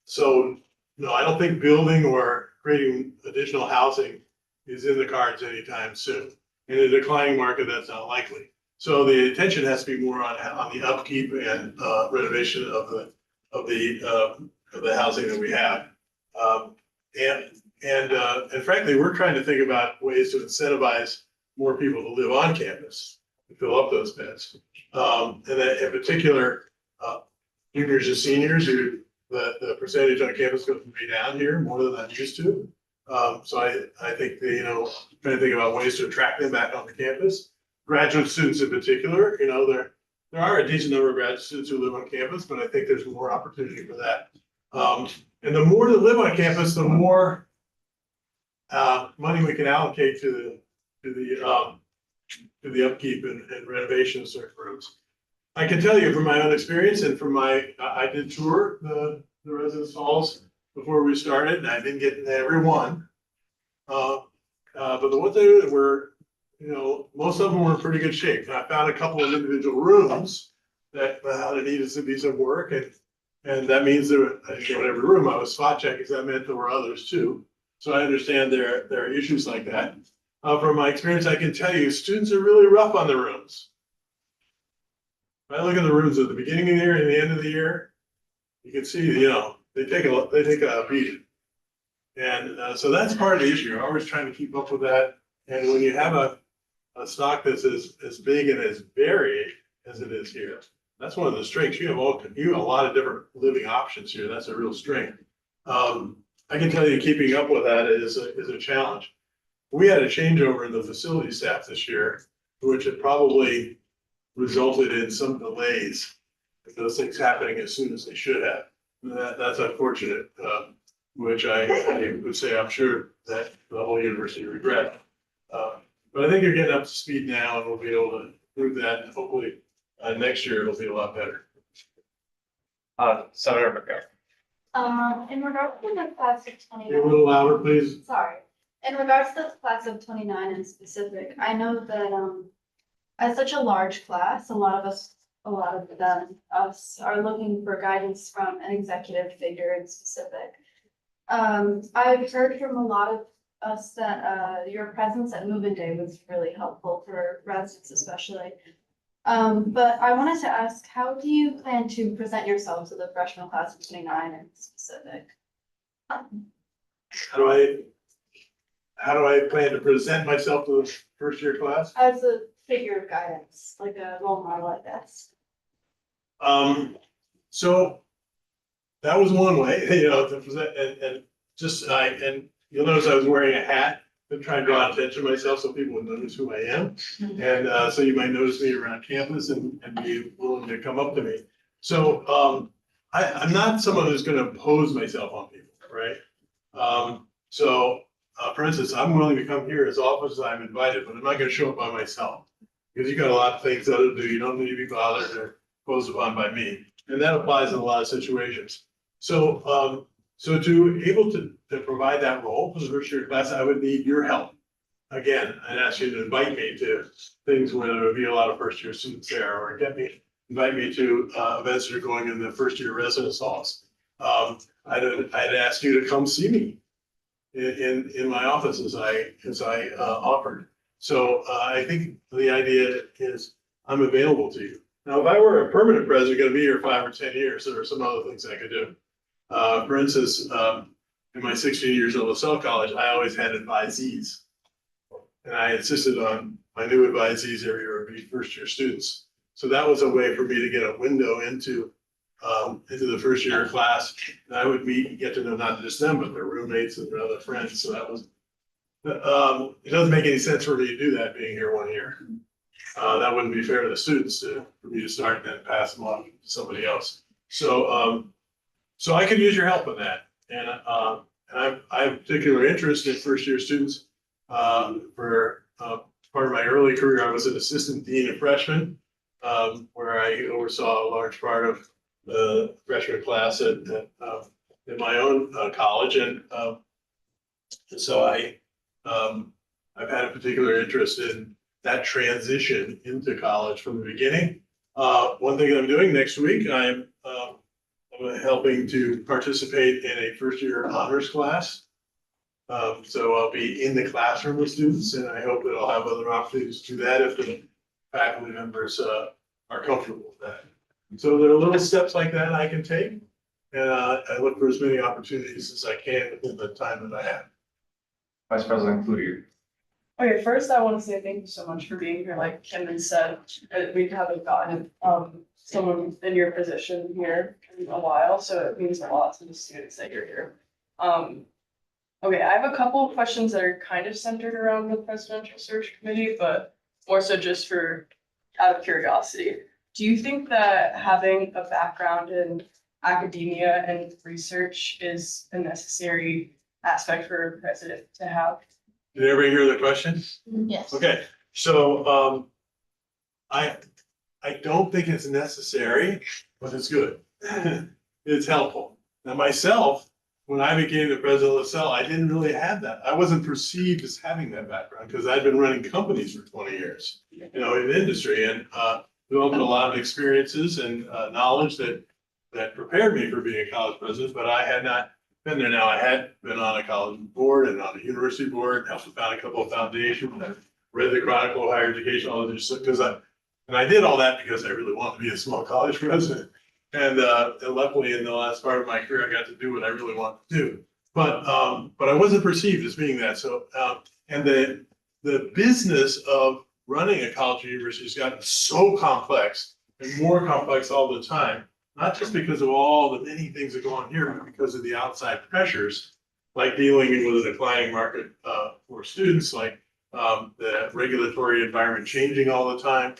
So no, I don't think building or creating additional housing is in the cards anytime soon. In a declining market, that's not likely. So the attention has to be more on the upkeep and renovation of the housing that we have. And frankly, we're trying to think about ways to incentivize more people to live on campus to fill up those beds. And that in particular, juniors and seniors the percentage on campus goes way down here more than that used to. So I think trying to think about ways to attract them back on the campus. Graduate students in particular, there are a decent number of graduate students who live on campus, but I think there's more opportunity for that. And the more that live on campus, the more money we can allocate to the upkeep and renovation of certain rooms. I can tell you from my own experience and from I did tour the residence halls before we started, and I didn't get into every one. But the ones that were, most of them were in pretty good shape. And I found a couple of individual rooms that needed to be some work, and that means that I didn't go in every room. I was spot checking, because that meant there were others too. So I understand there are issues like that. From my experience, I can tell you students are really rough on the rooms. If I look at the rooms at the beginning of the year and the end of the year, you can see, they take a beating. And so that's part of the issue. You're always trying to keep up with that. And when you have a stock that's as big and as varied as it is here, that's one of the strengths. You have a lot of different living options here. That's a real strength. I can tell you keeping up with that is a challenge. We had a changeover in the facility staff this year, which had probably resulted in some delays, those things happening as soon as they should have. That's unfortunate, which I would say I'm sure that the whole university regret. But I think you're getting up to speed now, and we'll be able to improve that, and hopefully next year it'll be a lot better. Senator McGovern. In regards to the class of Be a twenty-nine. little louder, please. Sorry. In regards to the class of 29 in specific, I know that as such a large class, a lot of them, us are looking for guidance from an executive figure in specific. I've heard from a lot of us that your presence at Move-In Day was really helpful for residents especially. But I wanted to ask, how do you plan to present yourself to the freshman class of 29 in specific? How do I plan to present myself to the first year class? As a figure of guidance, like a role model like this. So that was one way, to present, and you'll notice I was wearing a hat to try and draw attention to myself so people would notice who I am. And so you might notice me around campus and be willing to come up to me. So I'm not someone who's gonna impose myself on people, right? For instance, I'm willing to come here as often as I'm invited, but I'm not gonna show up by myself. Because you got a lot of things to do, you don't need to be bothered or imposed upon by me. And that applies in a lot of situations. So to able to provide that role for the first year class, I would need your help. Again, I'd ask you to invite me to things where there would be a lot of first year students there, or invite me to events that are going in the first year residence halls. I'd ask you to come see me in my office as I offered. So I think the idea is I'm available to you. Now, if I were a permanent president, gonna be here 5 or 10 years, there are some other things I could do. For instance, in my 16 years at LaSalle College, I always had advisees. And I insisted on my new advisees every year would be first year students. So that was a way for me to get a window into the first year class. And I would meet and get to know not just them, but their roommates and their other friends. So that was, it doesn't make any sense for me to do that being here 1 year. That wouldn't be fair to the students for me to start and then pass them on to somebody else. So I could use your help in that. And I have particular interest in first year students. For part of my early career, I was an assistant dean of freshmen, where I oversaw a large part of the freshman class at my own college. And so I've had a particular interest in that transition into college from the beginning. One thing that I'm doing next week, I'm helping to participate in a first year honors class. So I'll be in the classroom with students, and I hope that I'll have other opportunities to do that if the faculty members are comfortable with that. So there are little steps like that I can take, and I look for as many opportunities as I can within the time that I have. Vice President Cloutier. Okay, first I want to say thank you so much for being here. Like Kim said, we haven't gotten someone in your position here in a while, so it means a lot to the students that you're here. Okay, I have a couple of questions that are kind of centered around the presidential search committee, but more so just for out of curiosity. Do you think that having a background in academia and research is a necessary aspect for a president to have? Did everybody hear the question? Yes. Okay, so I don't think it's necessary, but it's good. It's helpful. Now myself, when I became the president of LaSalle, I didn't really have that. I wasn't perceived as having that background because I'd been running companies for 20 years, in the industry, and developed a lot of experiences and knowledge that prepared me for being a college president, but I had not been there. Now I had been on a college board and on a university board, helped to found a couple of foundations. I read the Chronicle of Higher Education, all of this, and I did all that because I really wanted to be a small college president. And luckily, in the last part of my career, I got to do what I really wanted to do. But I wasn't perceived as being that. So and the business of running a college or university has gotten so complex and more complex all the time. Not just because of all the many things that go on here, but because of the outside pressures, like dealing with a declining market for students, like the regulatory environment changing all the time,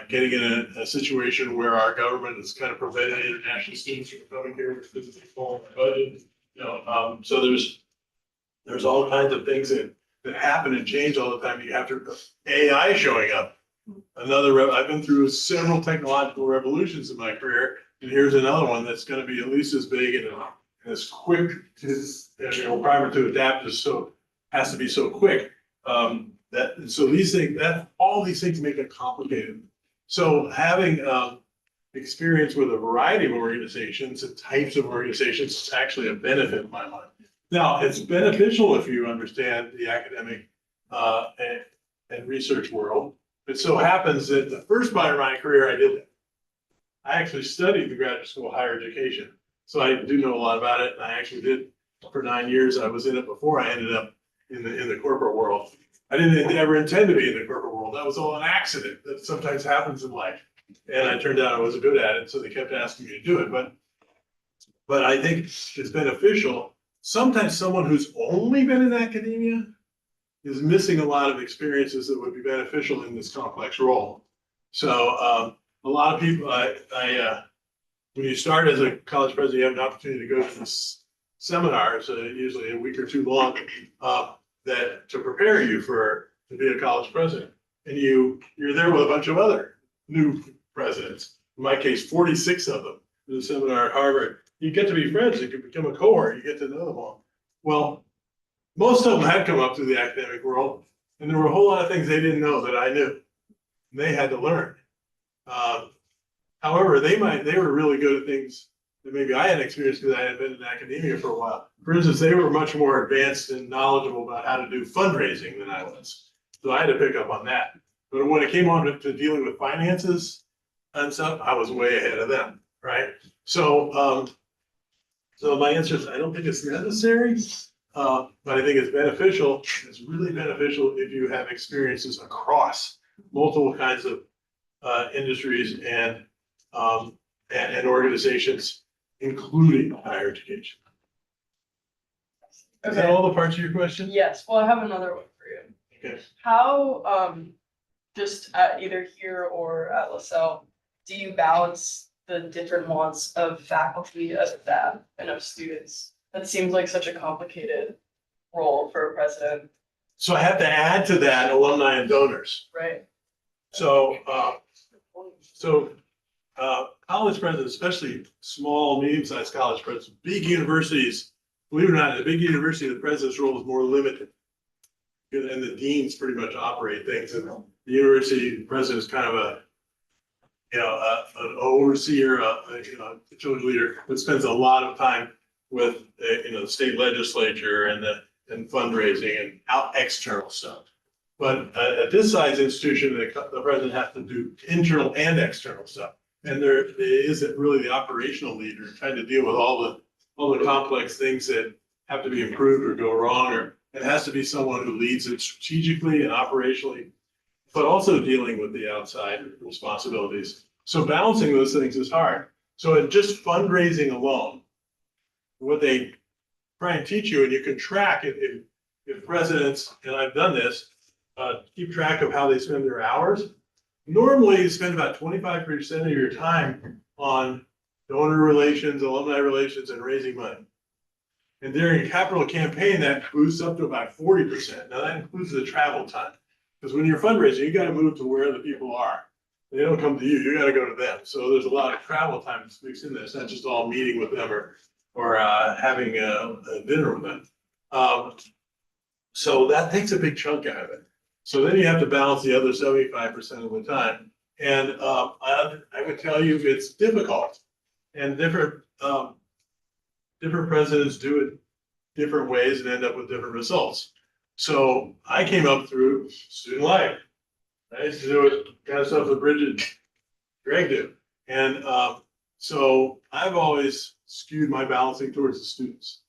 getting in a situation where our government is kind of preventing international students from coming here because of the fall budget. So there's all kinds of things that happen and change all the time. You have to AI showing up. I've been through several technological revolutions in my career, and here's another one that's gonna be at least as big and as quick as, you know, primer to adapt is so, has to be so quick. All these things make it complicated. So having, experience with a variety of organizations and types of organizations is actually a benefit in my mind. Now, it's beneficial if you understand the academic, and research world. It so happens that the first part of my career, I did that. I actually studied the graduate school of higher education. So I do know a lot about it. And I actually did for 9 years. I was in it before I ended up in the corporate world. I didn't ever intend to be in the corporate world. That was all an accident that sometimes happens in life. And I turned out I was good at it. So they kept asking me to do it. But I think it's beneficial. Sometimes someone who's only been in academia is missing a lot of experiences that would be beneficial in this complex role. So a lot of people, when you start as a college president, you have an opportunity to go to this seminars, usually a week or two long, that to prepare you to be a college president. And you're there with a bunch of other new presidents. In my case, 46 of them in the seminar at Harvard. You get to be friends, you can become a cohort, you get to know them all. Well, most of them had come up through the academic world, and there were a whole lot of things they didn't know that I knew. And they had to learn. However, they were really good at things that maybe I hadn't experienced because I had been in academia for a while. For instance, they were much more advanced and knowledgeable about how to do fundraising than I was. So I had to pick up on that. But when it came on to dealing with finances and stuff, I was way ahead of them, right? So, so my answer is I don't think it's necessary, but I think it's beneficial. It's really beneficial if you have experiences across multiple kinds of industries and organizations, including higher education. Is that all the parts of your question? Yes, well, I have another one for you. Okay. How, just at either here or at LaSalle, do you balance the different wants of faculty, of staff, and of students? That seems like such a complicated role for a president. So I have to add to that alumni and donors. Right. So, college presidents, especially small, medium-sized college presidents, big universities, believe it or not, in a big university, the president's role is more limited. And the deans pretty much operate things, and the university president is kind of an overseer, a utility leader that spends a lot of time with, the state legislature and fundraising and external stuff. But at this size institution, the president has to do internal and external stuff. And there isn't really the operational leader trying to deal with all the complex things that have to be improved or go wrong, or it has to be someone who leads it strategically and operationally, but also dealing with the outside responsibilities. So balancing those things is hard. So in just fundraising alone, what they try and teach you, and you can track it if presidents, and I've done this, keep track of how they spend their hours. Normally, you spend about 25% of your time on donor relations, alumni relations, and raising money. And during a capital campaign, that boosts up to about 40%. Now that includes the travel time. Because when you're fundraising, you gotta move to where the people are. They don't come to you, you gotta go to them. So there's a lot of travel time that's mixed in there. It's not just all meeting with them or having a dinner with them. So that takes a big chunk out of it. So then you have to balance the other 75% of the time. And I would tell you it's difficult. And different presidents do it different ways and end up with different results. So I came up through student life. I used to do it kind of stuff that Bridget Greg do. And so I've always skewed my balancing towards the students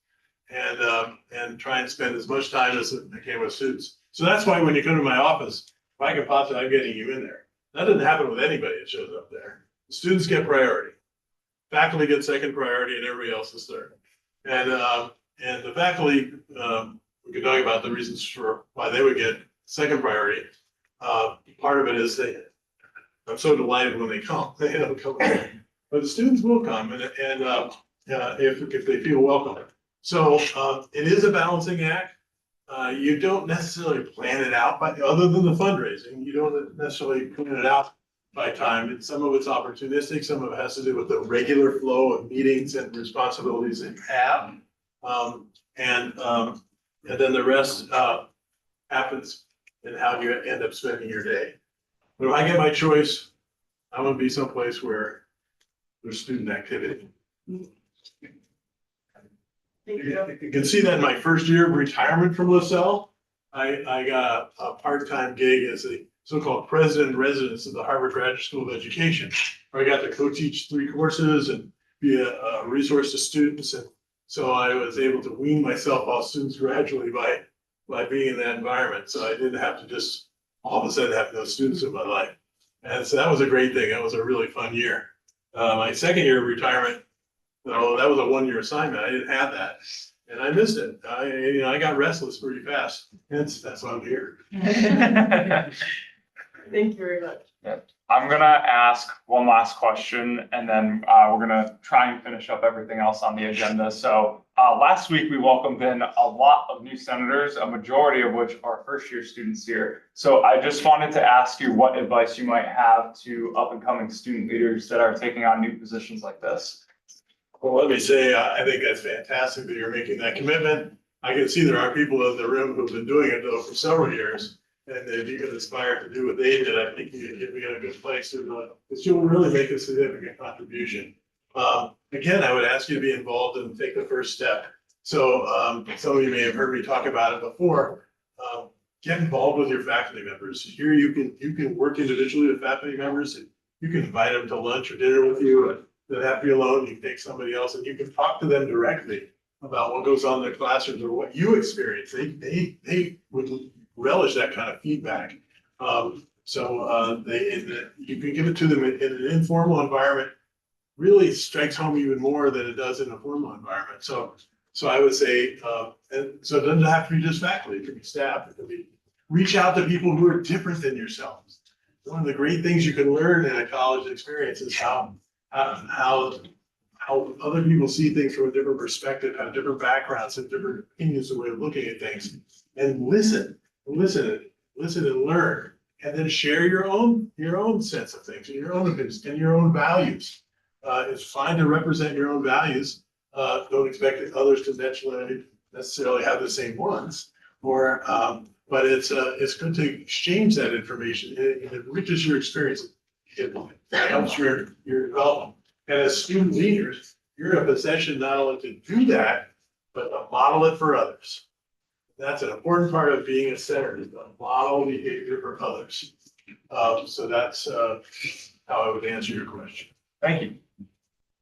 and try and spend as much time as I can with students. So that's why when you come to my office, if I can possibly, I'm getting you in there. That doesn't happen with anybody that shows up there. The students get priority. Faculty get second priority and everybody else is third. And the faculty, we can talk about the reasons for why they would get second priority. Part of it is I'm so delighted when they come. They don't come, but the students will come and if they feel welcome. So it is a balancing act. you don't necessarily plan it out by, other than the fundraising, you don't necessarily plan it out by time. And some of it's opportunistic, some of it has to do with the regular flow of meetings and responsibilities that you have. And then the rest, happens in how you end up spending your day. But if I get my choice, I want to be someplace where there's student activity. You can see that in my first year of retirement from LaSalle, I got a part-time gig as a so-called president in residence of the Harvard Graduate School of Education, where I got to co-teach 3 courses and be a resource to students. And so I was able to wean myself off students gradually by being in that environment. So I didn't have to just all of a sudden have no students in my life. And so that was a great thing. That was a really fun year. My second year of retirement, so that was a 1-year assignment. I didn't have that. And I missed it. I got restless pretty fast. That's why I'm here. Thank you very much. I'm gonna ask one last question and then we're gonna try and finish up everything else on the agenda. So last week we welcomed in a lot of new senators, a majority of which are first-year students here. So I just wanted to ask you what advice you might have to up-and-coming student leaders that are taking on new positions like this. Well, let me say, I think that's fantastic that you're making that commitment. I can see there are people in the room who've been doing it though for several years. And if you can aspire to do what they did, I think you'd be in a good place to, because you'll really make a significant contribution. Again, I would ask you to be involved and take the first step. So some of you may have heard me talk about it before. Get involved with your faculty members. Here you can work individually with faculty members. And you can invite them to lunch or dinner with you. And then have to be alone. You can take somebody else and you can talk to them directly about what goes on in their classrooms or what you experience. They would relish that kind of feedback. You can give it to them in an informal environment, really strikes home even more than it does in a formal environment. So I would say, and so it doesn't have to be just faculty, it could be staff, it could be, reach out to people who are different than yourselves. One of the great things you can learn in a college experience is how other people see things from a different perspective, have different backgrounds and different opinions and way of looking at things. And listen and learn, and then share your own sense of things and your own opinions and your own values. It's fine to represent your own values. Don't expect others to necessarily have the same ones, but it's good to exchange that information. It enriches your experience. It helps your development. And as student leaders, you're in a position not only to do that, but to model it for others. That's an important part of being a senator, is to model behavior for others. So that's how I would answer your question. Thank you.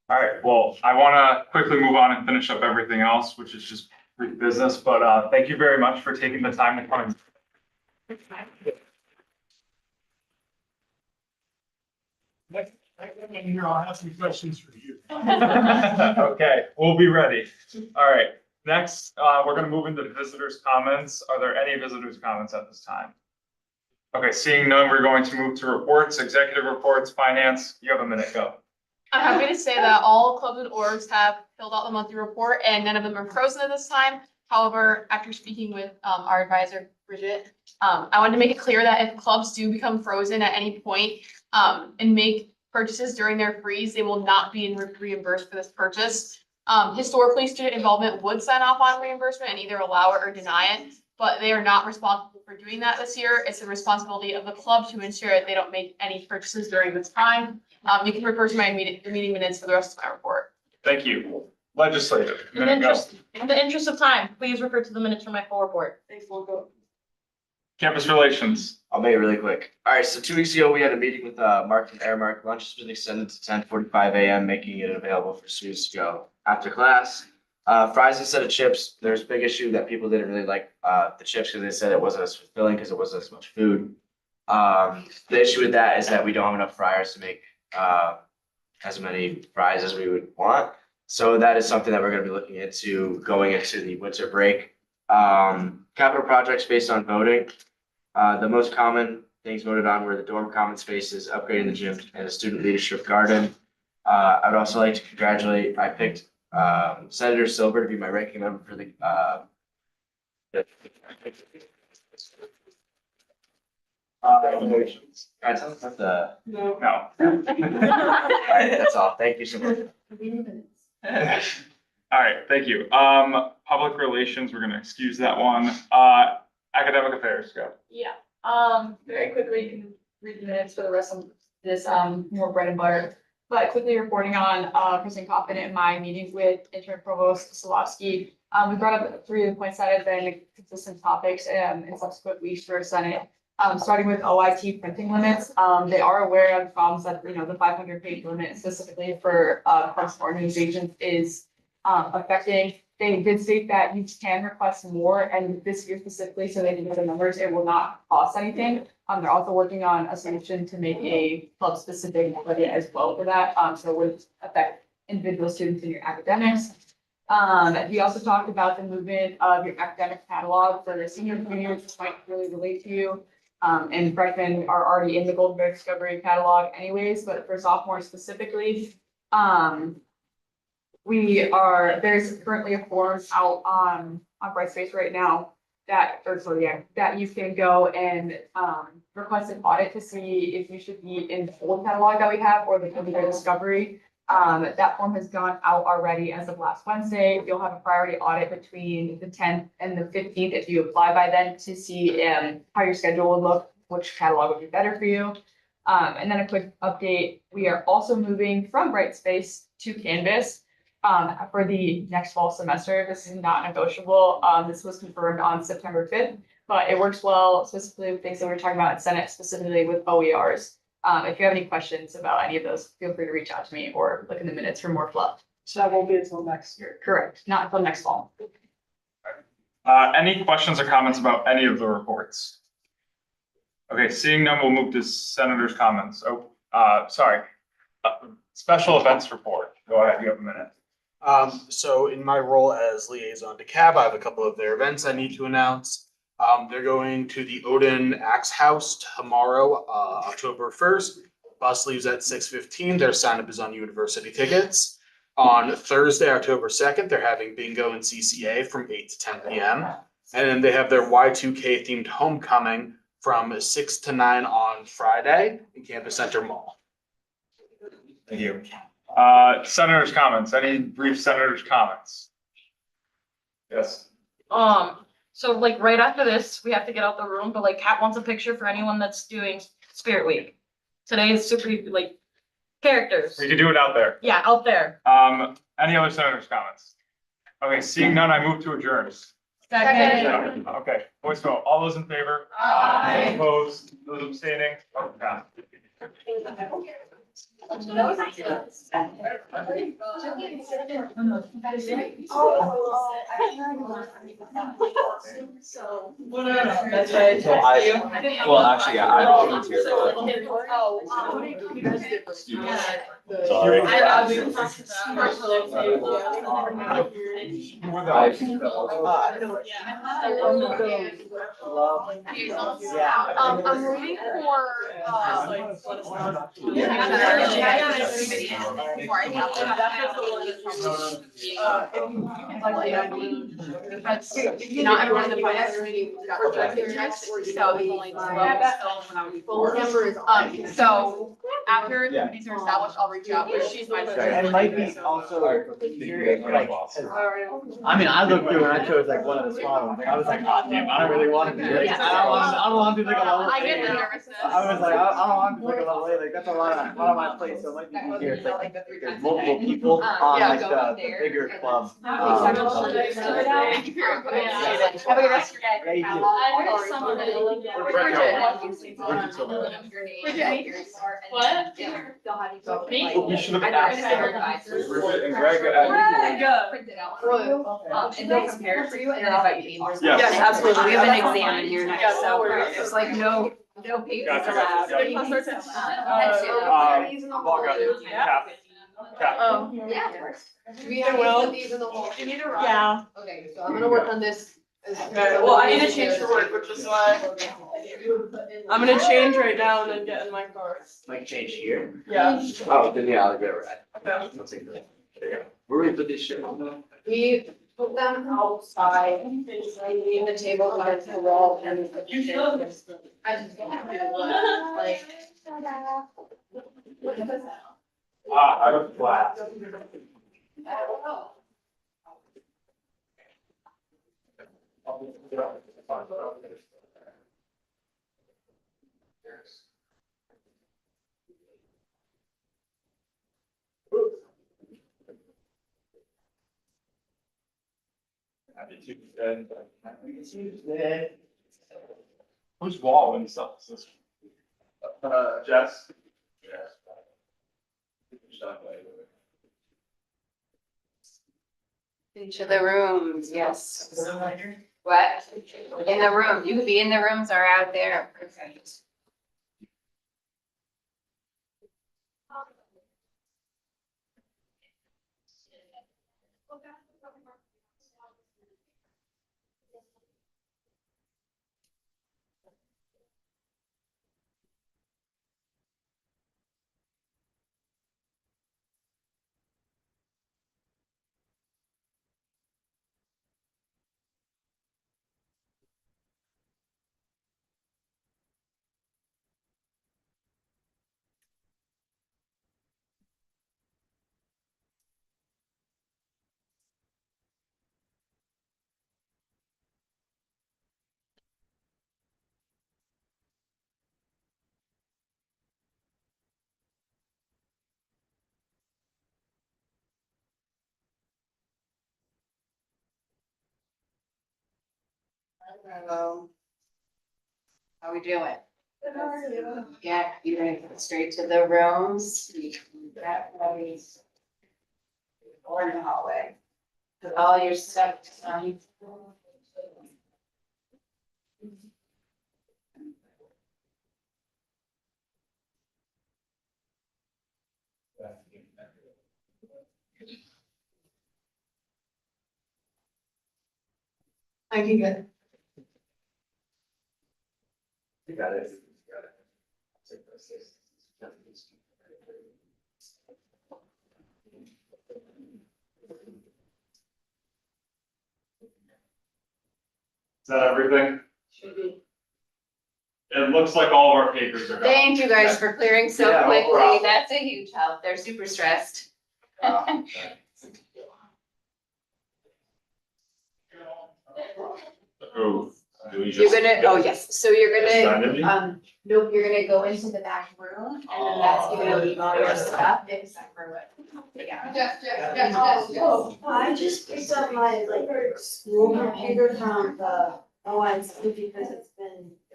All right, well, I want to quickly move on and finish up everything else, which is just brief business, but thank you very much for taking the time to come. Here, I'll have some questions for you. Okay, we'll be ready. All right, next, we're gonna move into visitors' comments. Are there any visitors' comments at this time? Okay, seeing none, we're going to move to reports, executive reports, finance. You have a minute, go. I'm happy to say that all clubs and orgs have filled out the monthly report and none of them are frozen at this time. However, after speaking with our advisor, Bridget, I wanted to make it clear that if clubs do become frozen at any point and make purchases during their freeze, they will not be reimbursed for this purchase. Historically, student involvement would sign off on reimbursement and either allow it or deny it, but they are not responsible for doing that this year. It's the responsibility of the club to ensure that they don't make any purchases during this time. You can refer to my meeting minutes for the rest of my report. Thank you. Legislative. In the interest of time, please refer to the minutes from my full report. Thanks, we'll go. Campus relations. I'll make it really quick. All right, so 2 weeks ago, we had a meeting with Mark and Airmark. Lunch has been extended to 10:45 a.m., making it available for students to go after class. Fries instead of chips. There's a big issue that people didn't really like the chips because they said it wasn't as fulfilling because it wasn't as much food. The issue with that is that we don't have enough fryers to make as many fries as we would want. So that is something that we're going to be looking into going into the winter break. Capital projects based on voting. The most common things voted on were the dorm common spaces, upgrading the gym, and the student leadership garden. I would also like to congratulate, I picked Senator Silver to be my ranking member for the Guys, that's the. No. That's all. Thank you so much. All right, thank you. Public relations, we're gonna excuse that one. Academic affairs, go. Yeah, very quickly, you can read the minutes for the rest of this, more bread and butter. But quickly reporting on, President Coffin and my meeting with interim provost Solowski. We brought up 3 of the points that have been consistent topics, in subsequent weeks for Senate. Starting with OIT printing limits, they are aware of problems that, the 500-page limit specifically for, parts organizations is, affecting. They did state that you can request more, and this year specifically, so they didn't know the numbers, it will not cost anything. They're also working on a solution to make a club-specific budget as well for that, so it would affect individual students in your academics. We also talked about the movement of your academic catalog for senior and juniors, which might really relate to you. And freshmen are already in the Goldenberg Discovery catalog anyways, but for sophomores specifically, there's currently a form out on Brightspace right now that you can go and, request an audit to see if you should be in the old catalog that we have or the Goldenberg Discovery. That form has gone out already as of last Wednesday. You'll have a priority audit between the 10th and the 15th if you apply by then to see, how your schedule will look, which catalog would be better for you. And then a quick update, we are also moving from Brightspace to Canvas. For the next fall semester. This is not negotiable. This was confirmed on September 5th, but it works well specifically with things that we're talking about in Senate, specifically with OERs. If you have any questions about any of those, feel free to reach out to me or look in the minutes for more fluff. So that won't be until next year. Correct, not until next fall. Any questions or comments about any of the reports? Okay, seeing none, we'll move to senators' comments. Sorry. Special events report. Go ahead, you have a minute. So in my role as liaison to CAB, I have a couple of their events I need to announce. They're going to the Odin Axe House tomorrow, October 1st. Bus leaves at 6:15. Their sign up is on university tickets. On Thursday, October 2nd, they're having bingo and CCA from 8 to 10 p.m. And then they have their Y2K themed homecoming from 6 to 9 on Friday in Campus Center Mall. Thank you. Senators' comments, any brief senators' comments? Yes. So like right after this, we have to get out the room, but like Kat wants a picture for anyone that's doing Spirit Week. Today is super like characters. We can do it out there. Yeah, out there. Any other senators' comments? Okay, seeing none, I move to adjourn. Second. Okay, voice vote. All those in favor? Aye. Opposed? Those abstaining? Okay. Well, actually, yeah, I don't here. Sorry. I'm rooting for, not everyone in the finance committee got rejected next, so it's only 12 members. So after the committees are established, I'll reach out, but she's my. And it might be also, like, I mean, I looked through and I chose like one of the smaller ones. I was like, oh damn, I don't really want to do it. I don't want to do like a level. I get the nervousness. I was like, I don't want to do like a level, like that's a lot on my plate, so it might be easier. It's like there's multiple people on like the bigger club. Thank you for your input. Have a good rest of your day. Yeah, you too. I heard someone that What? We should have asked. Bridget and Greg. And they'll compare it for you and then invite you. Yes. Absolutely. We have an exam in here next, Yeah, no so worries. it's like no papers Gotcha, allowed. gotcha, Cap. Oh, Yeah. We will. You need to run. Yeah. Okay, so I'm gonna work on this. Okay, well, I need to change for work, which is why I'm gonna change right now and then get in my car. Like change here? Yeah. Oh, then yeah, I'll go right. Okay. Let's take that. There you go. Where do we put this shit on? We put them outside, leave the table against the wall and. I just don't know, like. I was flat. Happy Tuesday. Happy Tuesday. Who's wall and stuff is this? Jess? Yes. Into the rooms, yes. What? In the room, you could be in the rooms or out there. Perfect. Hello. How we doing? Yeah, you're gonna go straight to the rooms. That way. Or in the hallway. Put all your stuff on. I can get. You got it. Is that everything? Should be. It looks like all of our papers are gone. Thank you guys for clearing so Yeah, no quickly. problem. That's a huge help. They're super stressed. Oh, do we You're just? gonna, oh, yes, so you're Sign it? gonna, nope, you're gonna go into the back room and then that's, you're gonna leave all your stuff except for what. Yeah. I just picked up my school computer from the ONC because it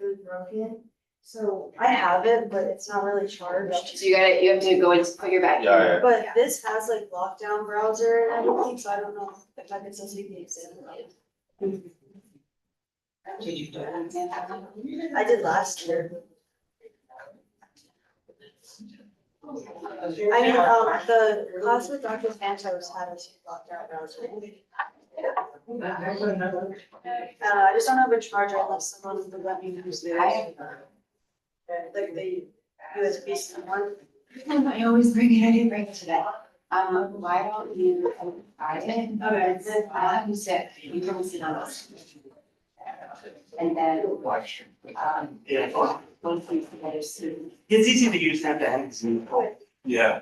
was broken. So I have it, but it's not really charged. So you have to go and put your back. Yeah. But this has lockdown browser and everything, so I don't know if I could still see the exam. Did you do it? I did last year. I mean, the class with Dr. Santos had a lockdown browser. I just don't have a charger unless someone would let me use theirs. Like the USB-C one. I always bring it, I didn't bring it today. Why don't you buy it? Okay. I'll have you sit, you can sit on this. And then, once we finish soon. It's easy to use, have to end Zoom. Yeah.